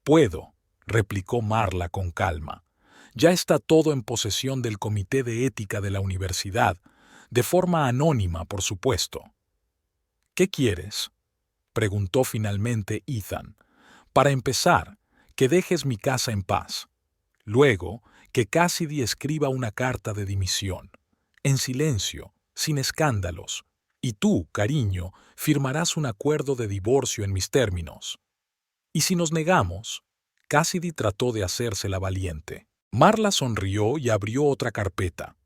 «Puedo», replicó Marla con calma. «Ya está todo en posesión del Comité de Ética de la Universidad, de forma anónima, por supuesto». ¿Qué quieres?, preguntó finalmente Ethan. Para empezar, que dejes mi casa en paz. Luego, que Cassidy escriba una carta de dimisión. En silencio, sin escándalos. Y tú, cariño, firmarás un acuerdo de divorcio en mis términos. ¿Y si nos negamos? Cassidy trató de hacerse la valiente. Marla sonrió y abrió otra carpeta.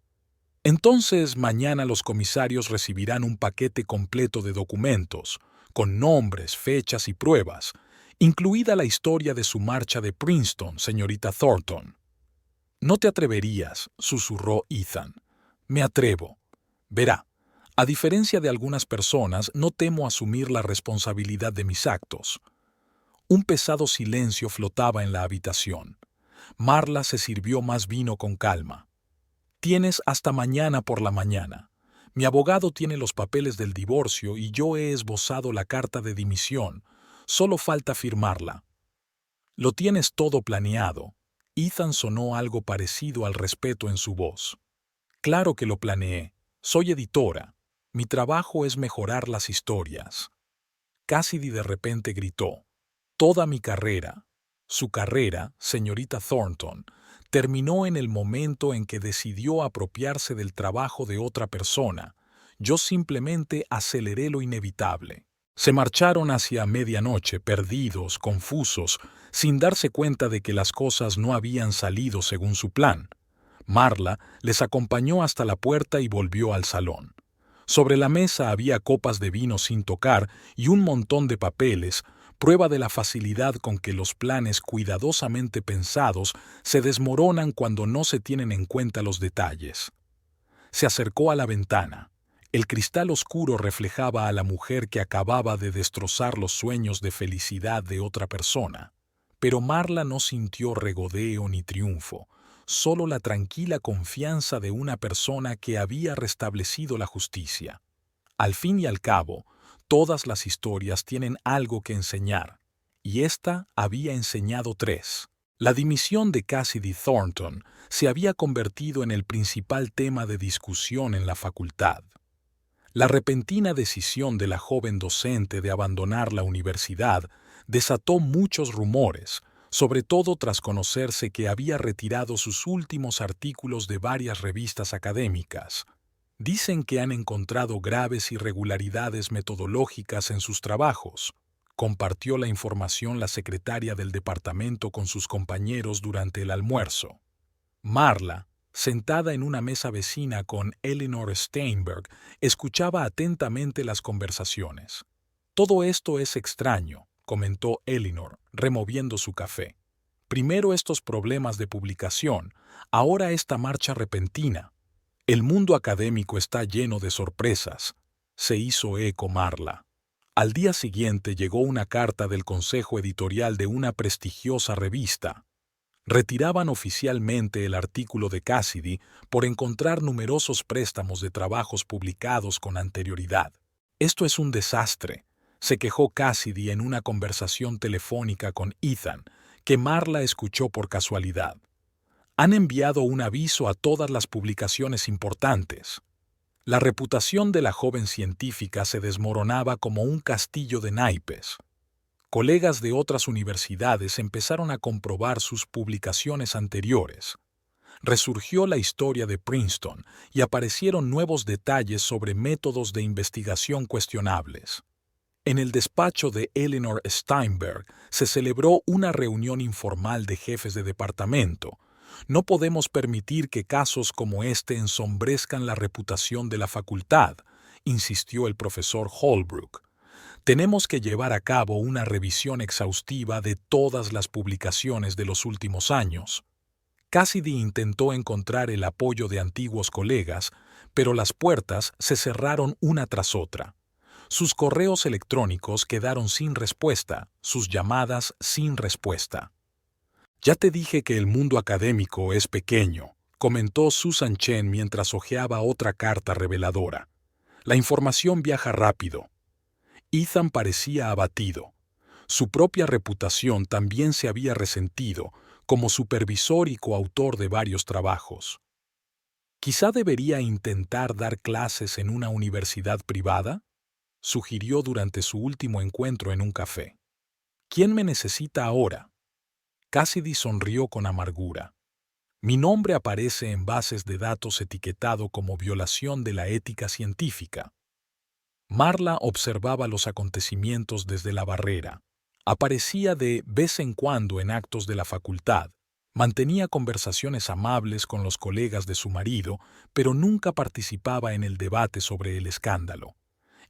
Entonces mañana los comisarios recibirán un paquete completo de documentos, con nombres, fechas y pruebas, incluida la historia de su marcha de Princeton, señorita Thornton. No te atreverías, susurró Ethan. Me atrevo. Verá, a diferencia de algunas personas, no temo asumir la responsabilidad de mis actos. Un pesado silencio flotaba en la habitación. Marla se sirvió más vino con calma. Tienes hasta mañana por la mañana. Mi abogado tiene los papeles del divorcio y yo he esbozado la carta de dimisión. Solo falta firmarla. Lo tienes todo planeado. Ethan sonó algo parecido al respeto en su voz. Claro que lo planeé. Soy editora. Mi trabajo es mejorar las historias. Cassidy de repente gritó. Toda mi carrera, su carrera, señorita Thornton, terminó en el momento en que decidió apropiarse del trabajo de otra persona. Yo simplemente aceleré lo inevitable. Se marcharon hacia medianoche, perdidos, confusos, sin darse cuenta de que las cosas no habían salido según su plan. Marla les acompañó hasta la puerta y volvió al salón. Sobre la mesa había copas de vino sin tocar y un montón de papeles, prueba de la facilidad con que los planes cuidadosamente pensados se desmoronan cuando no se tienen en cuenta los detalles. Se acercó a la ventana. El cristal oscuro reflejaba a la mujer que acababa de destrozar los sueños de felicidad de otra persona. Pero Marla no sintió regodeo ni triunfo, solo la tranquila confianza de una persona que había restablecido la justicia. Al fin y al cabo, todas las historias tienen algo que enseñar, y esta había enseñado 3. La dimisión de Cassidy Thornton se había convertido en el principal tema de discusión en la facultad. La repentina decisión de la joven docente de abandonar la universidad desató muchos rumores, sobre todo tras conocerse que había retirado sus últimos artículos de varias revistas académicas. Dicen que han encontrado graves irregularidades metodológicas en sus trabajos. Compartió la información la secretaria del departamento con sus compañeros durante el almuerzo. Marla, sentada en una mesa vecina con Eleanor Steinberg, escuchaba atentamente las conversaciones. Todo esto es extraño, comentó Eleanor, removiendo su café. Primero estos problemas de publicación, ahora esta marcha repentina. El mundo académico está lleno de sorpresas, se hizo eco Marla. Al día siguiente llegó una carta del consejo editorial de una prestigiosa revista. Retiraban oficialmente el artículo de Cassidy por encontrar numerosos préstamos de trabajos publicados con anterioridad. Esto es un desastre, se quejó Cassidy en una conversación telefónica con Ethan, que Marla escuchó por casualidad. Han enviado un aviso a todas las publicaciones importantes. La reputación de la joven científica se desmoronaba como un castillo de naipes. Colegas de otras universidades empezaron a comprobar sus publicaciones anteriores. Resurgió la historia de Princeton y aparecieron nuevos detalles sobre métodos de investigación cuestionables. En el despacho de Eleanor Steinberg se celebró una reunión informal de jefes de departamento. No podemos permitir que casos como este ensombrezcan la reputación de la facultad, insistió el profesor Holbrook. Tenemos que llevar a cabo una revisión exhaustiva de todas las publicaciones de los últimos años. Cassidy intentó encontrar el apoyo de antiguos colegas, pero las puertas se cerraron una tras otra. Sus correos electrónicos quedaron sin respuesta, sus llamadas sin respuesta. Ya te dije que el mundo académico es pequeño, comentó Susan Chen mientras hojeaba otra carta reveladora. La información viaja rápido. Ethan parecía abatido. Su propia reputación también se había resentido, como supervisor y coautor de varios trabajos. ¿Quizá debería intentar dar clases en una universidad privada? sugirió durante su último encuentro en un café. ¿Quién me necesita ahora? Cassidy sonrió con amargura. Mi nombre aparece en bases de datos etiquetado como violación de la ética científica. Marla observaba los acontecimientos desde la barrera. Aparecía de vez en cuando en actos de la facultad. Mantenía conversaciones amables con los colegas de su marido, pero nunca participaba en el debate sobre el escándalo.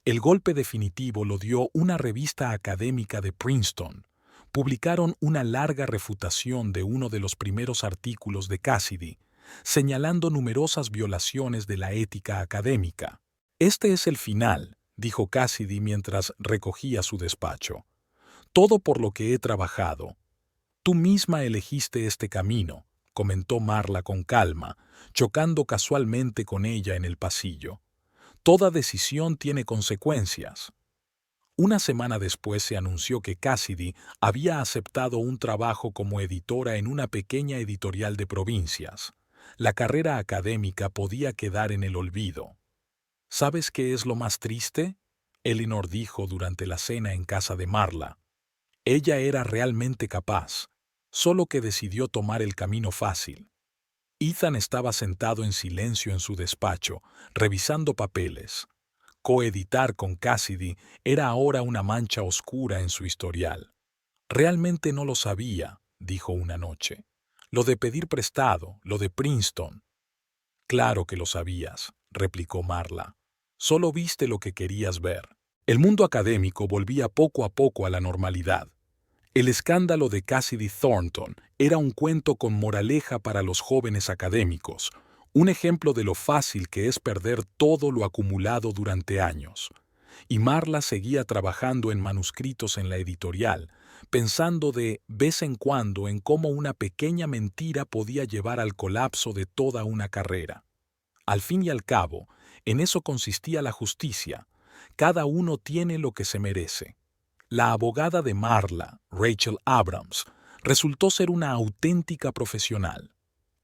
El golpe definitivo lo dio una revista académica de Princeton. Publicaron una larga refutación de uno de los primeros artículos de Cassidy, señalando numerosas violaciones de la ética académica. Este es el final, dijo Cassidy mientras recogía su despacho. Todo por lo que he trabajado. Tú misma elegiste este camino, comentó Marla con calma, chocando casualmente con ella en el pasillo. Toda decisión tiene consecuencias. Una semana después se anunció que Cassidy había aceptado un trabajo como editora en una pequeña editorial de provincias. La carrera académica podía quedar en el olvido. ¿Sabes qué es lo más triste?, Eleanor dijo durante la cena en casa de Marla. Ella era realmente capaz, solo que decidió tomar el camino fácil. Ethan estaba sentado en silencio en su despacho, revisando papeles. Coeditar con Cassidy era ahora una mancha oscura en su historial. Realmente no lo sabía, dijo una noche. Lo de pedir prestado, lo de Princeton. Claro que lo sabías, replicó Marla. Solo viste lo que querías ver. El mundo académico volvía poco a poco a la normalidad. El escándalo de Cassidy Thornton era un cuento con moraleja para los jóvenes académicos, un ejemplo de lo fácil que es perder todo lo acumulado durante años. Y Marla seguía trabajando en manuscritos en la editorial, pensando de vez en cuando en cómo una pequeña mentira podía llevar al colapso de toda una carrera. Al fin y al cabo, en eso consistía la justicia. Cada uno tiene lo que se merece. La abogada de Marla, Rachel Abrams, resultó ser una auténtica profesional.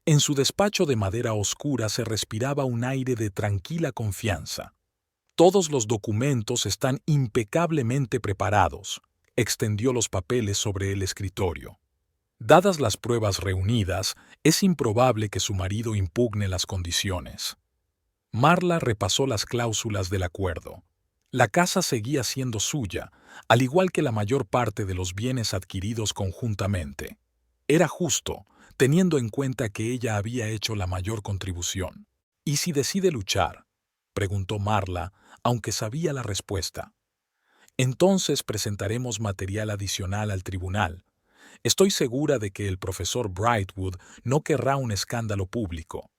En su despacho de madera oscura se respiraba un aire de tranquila confianza. Todos los documentos están impecablemente preparados. Extendió los papeles sobre el escritorio. Dadas las pruebas reunidas, es improbable que su marido impugne las condiciones. Marla repasó las cláusulas del acuerdo. La casa seguía siendo suya, al igual que la mayor parte de los bienes adquiridos conjuntamente. Era justo, teniendo en cuenta que ella había hecho la mayor contribución. ¿Y si decide luchar?, preguntó Marla, aunque sabía la respuesta. Entonces presentaremos material adicional al tribunal. Estoy segura de que el profesor Brightwood no querrá un escándalo público.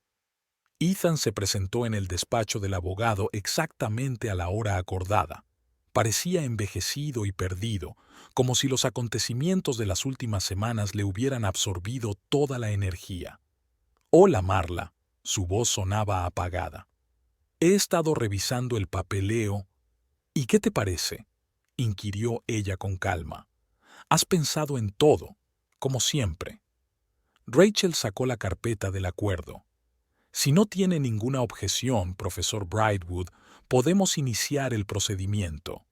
Ethan se presentó en el despacho del abogado exactamente a la hora acordada. Parecía envejecido y perdido, como si los acontecimientos de las últimas semanas le hubieran absorbido toda la energía. «Hola, Marla», su voz sonaba apagada. «He estado revisando el papeleo». «¿Y qué te parece?», inquirió ella con calma. «Has pensado en todo, como siempre». Rachel sacó la carpeta del acuerdo. «Si no tiene ninguna objeción, profesor Brightwood, podemos iniciar el procedimiento».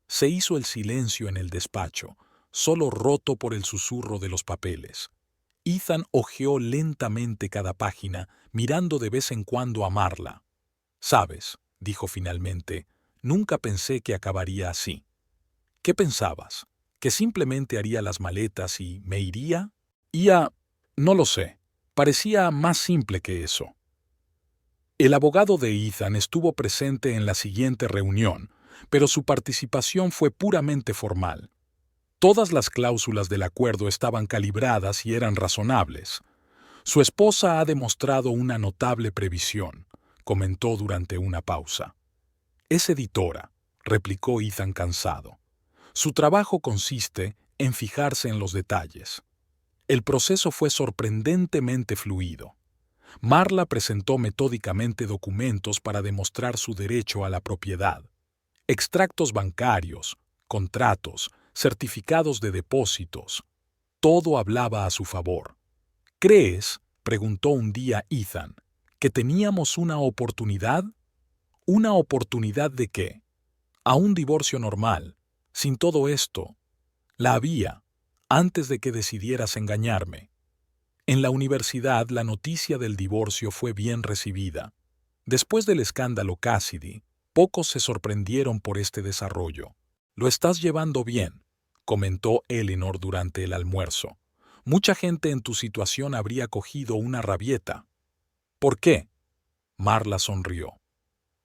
Se hizo el silencio en el despacho, solo roto por el susurro de los papeles. Ethan hojeó lentamente cada página, mirando de vez en cuando a Marla. «Sabes», dijo finalmente, «nunca pensé que acabaría así». «¿Qué pensabas? ¿Que simplemente haría las maletas y me iría?» No lo sé. Parecía más simple que eso». El abogado de Ethan estuvo presente en la siguiente reunión, pero su participación fue puramente formal. Todas las cláusulas del acuerdo estaban calibradas y eran razonables. «Su esposa ha demostrado una notable previsión», comentó durante una pausa. «Es editora», replicó Ethan cansado. «Su trabajo consiste en fijarse en los detalles». El proceso fue sorprendentemente fluido. Marla presentó metódicamente documentos para demostrar su derecho a la propiedad. Extractos bancarios, contratos, certificados de depósitos. Todo hablaba a su favor. «¿Crees?», preguntó un día Ethan, «que teníamos una oportunidad?» «¿Una oportunidad de qué?». a un divorcio normal, sin todo esto. La había, antes de que decidieras engañarme. En la universidad la noticia del divorcio fue bien recibida. Después del escándalo Cassidy, pocos se sorprendieron por este desarrollo. Lo estás llevando bien, comentó Eleanor durante el almuerzo. Mucha gente en tu situación habría cogido una rabieta. ¿Por qué? Marla sonrió.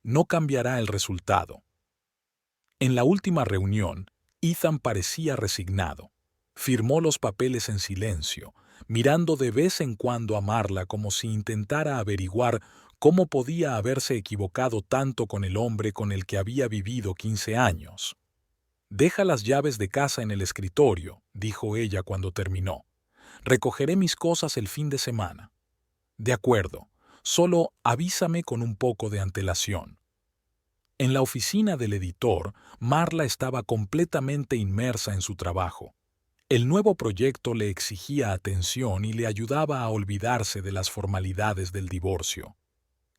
No cambiará el resultado. En la última reunión, Ethan parecía resignado. Firmó los papeles en silencio, mirando de vez en cuando a Marla como si intentara averiguar cómo podía haberse equivocado tanto con el hombre con el que había vivido 15 años. «Deja las llaves de casa en el escritorio», dijo ella cuando terminó. «Recogeré mis cosas el fin de semana». «De acuerdo, solo avísame con un poco de antelación». En la oficina del editor, Marla estaba completamente inmersa en su trabajo. El nuevo proyecto le exigía atención y le ayudaba a olvidarse de las formalidades del divorcio.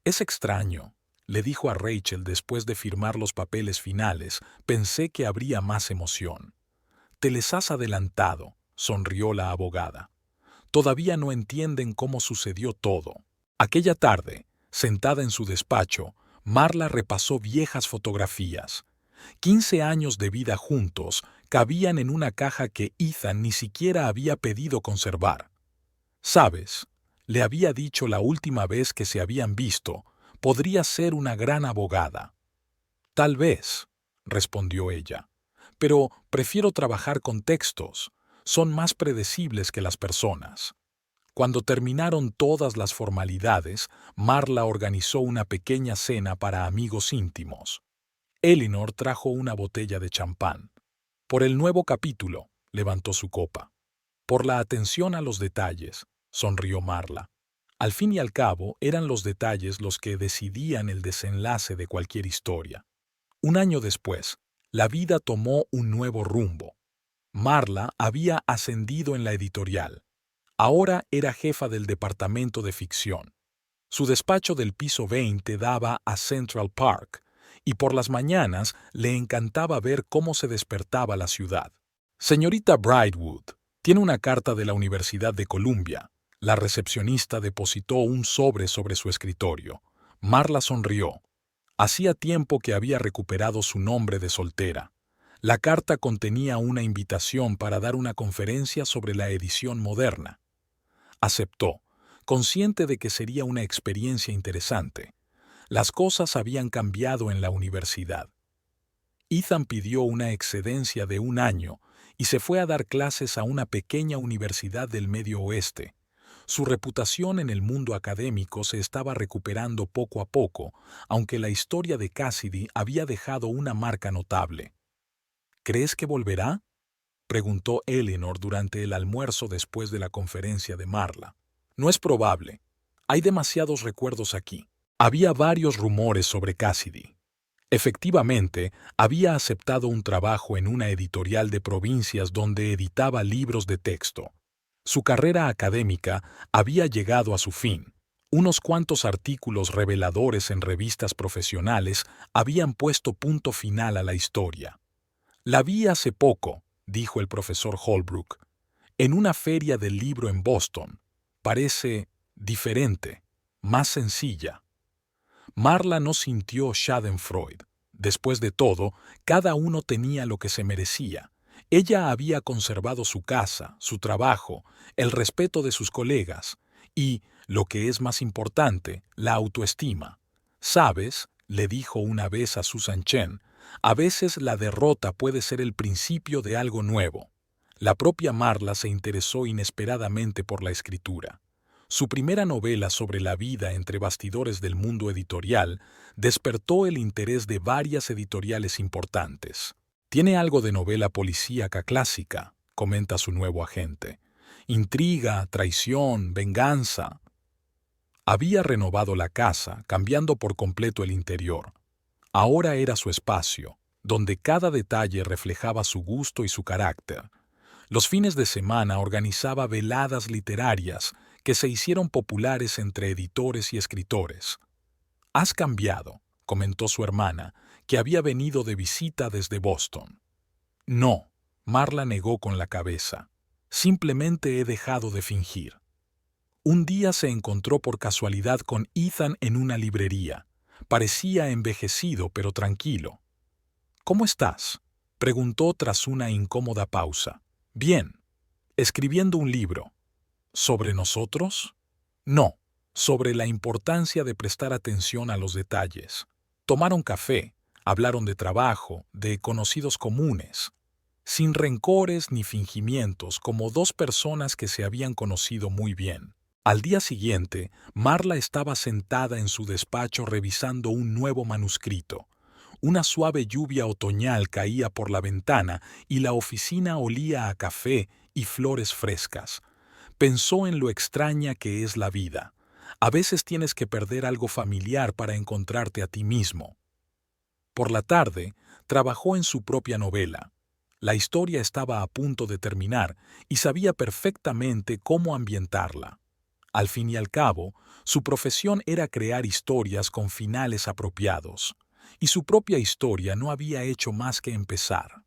«Es extraño», le dijo a Rachel después de firmar los papeles finales. «Pensé que habría más emoción». «Te les has adelantado», sonrió la abogada. «Todavía no entienden cómo sucedió todo». Aquella tarde, sentada en su despacho, Marla repasó viejas fotografías. 15 años de vida juntos cabían en una caja que Ethan ni siquiera había pedido conservar. «Sabes», le había dicho la última vez que se habían visto, «podría ser una gran abogada». «Tal vez», respondió ella, «pero prefiero trabajar con textos. Son más predecibles que las personas». Cuando terminaron todas las formalidades, Marla organizó una pequeña cena para amigos íntimos. Eleanor trajo una botella de champán. «Por el nuevo capítulo», levantó su copa. «Por la atención a los detalles», sonrió Marla. Al fin y al cabo, eran los detalles los que decidían el desenlace de cualquier historia. Un año después, la vida tomó un nuevo rumbo. Marla había ascendido en la editorial. Ahora era jefa del departamento de ficción. Su despacho del piso 20 daba a Central Park, y por las mañanas le encantaba ver cómo se despertaba la ciudad. «Señorita Brightwood, tiene una carta de la Universidad de Columbia». La recepcionista depositó un sobre su escritorio. Marla sonrió. Hacía tiempo que había recuperado su nombre de soltera. La carta contenía una invitación para dar una conferencia sobre la edición moderna. Aceptó, consciente de que sería una experiencia interesante. Las cosas habían cambiado en la universidad. Ethan pidió una excedencia de 1 año y se fue a dar clases a una pequeña universidad del Medio Oeste. Su reputación en el mundo académico se estaba recuperando poco a poco, aunque la historia de Cassidy había dejado una marca notable. «¿Crees que volverá?», preguntó Eleanor durante el almuerzo después de la conferencia de Marla. «No es probable. Hay demasiados recuerdos aquí». Había varios rumores sobre Cassidy. Efectivamente, había aceptado un trabajo en una editorial de provincias donde editaba libros de texto. Su carrera académica había llegado a su fin. Unos cuantos artículos reveladores en revistas profesionales habían puesto punto final a la historia. «La vi hace poco», dijo el profesor Holbrook, «en una feria del libro en Boston. Parece diferente, más sencilla». Marla no sintió schadenfreude. Después de todo, cada uno tenía lo que se merecía. Ella había conservado su casa, su trabajo, el respeto de sus colegas y, lo que es más importante, la autoestima. «¿Sabes?», le dijo una vez a Susan Chen, «a veces la derrota puede ser el principio de algo nuevo». La propia Marla se interesó inesperadamente por la escritura. Su primera novela sobre la vida entre bastidores del mundo editorial despertó el interés de varias editoriales importantes. «Tiene algo de novela policíaca clásica», comenta su nuevo agente. «Intriga, traición, venganza». Había renovado la casa, cambiando por completo el interior. Ahora era su espacio, donde cada detalle reflejaba su gusto y su carácter. Los fines de semana organizaba veladas literarias que se hicieron populares entre editores y escritores. «Has cambiado», comentó su hermana, que había venido de visita desde Boston. No, Marla negó con la cabeza. Simplemente he dejado de fingir. Un día se encontró por casualidad con Ethan en una librería. Parecía envejecido pero tranquilo. ¿Cómo estás?, preguntó tras una incómoda pausa. Bien. Escribiendo un libro. ¿Sobre nosotros? No, sobre la importancia de prestar atención a los detalles. Tomaron café, hablaron de trabajo, de conocidos comunes, sin rencores ni fingimientos, como dos personas que se habían conocido muy bien. Al día siguiente, Marla estaba sentada en su despacho revisando un nuevo manuscrito. Una suave lluvia otoñal caía por la ventana y la oficina olía a café y flores frescas. Pensó en lo extraña que es la vida. A veces tienes que perder algo familiar para encontrarte a ti mismo. Por la tarde, trabajó en su propia novela. La historia estaba a punto de terminar y sabía perfectamente cómo ambientarla. Al fin y al cabo, su profesión era crear historias con finales apropiados, y su propia historia no había hecho más que empezar.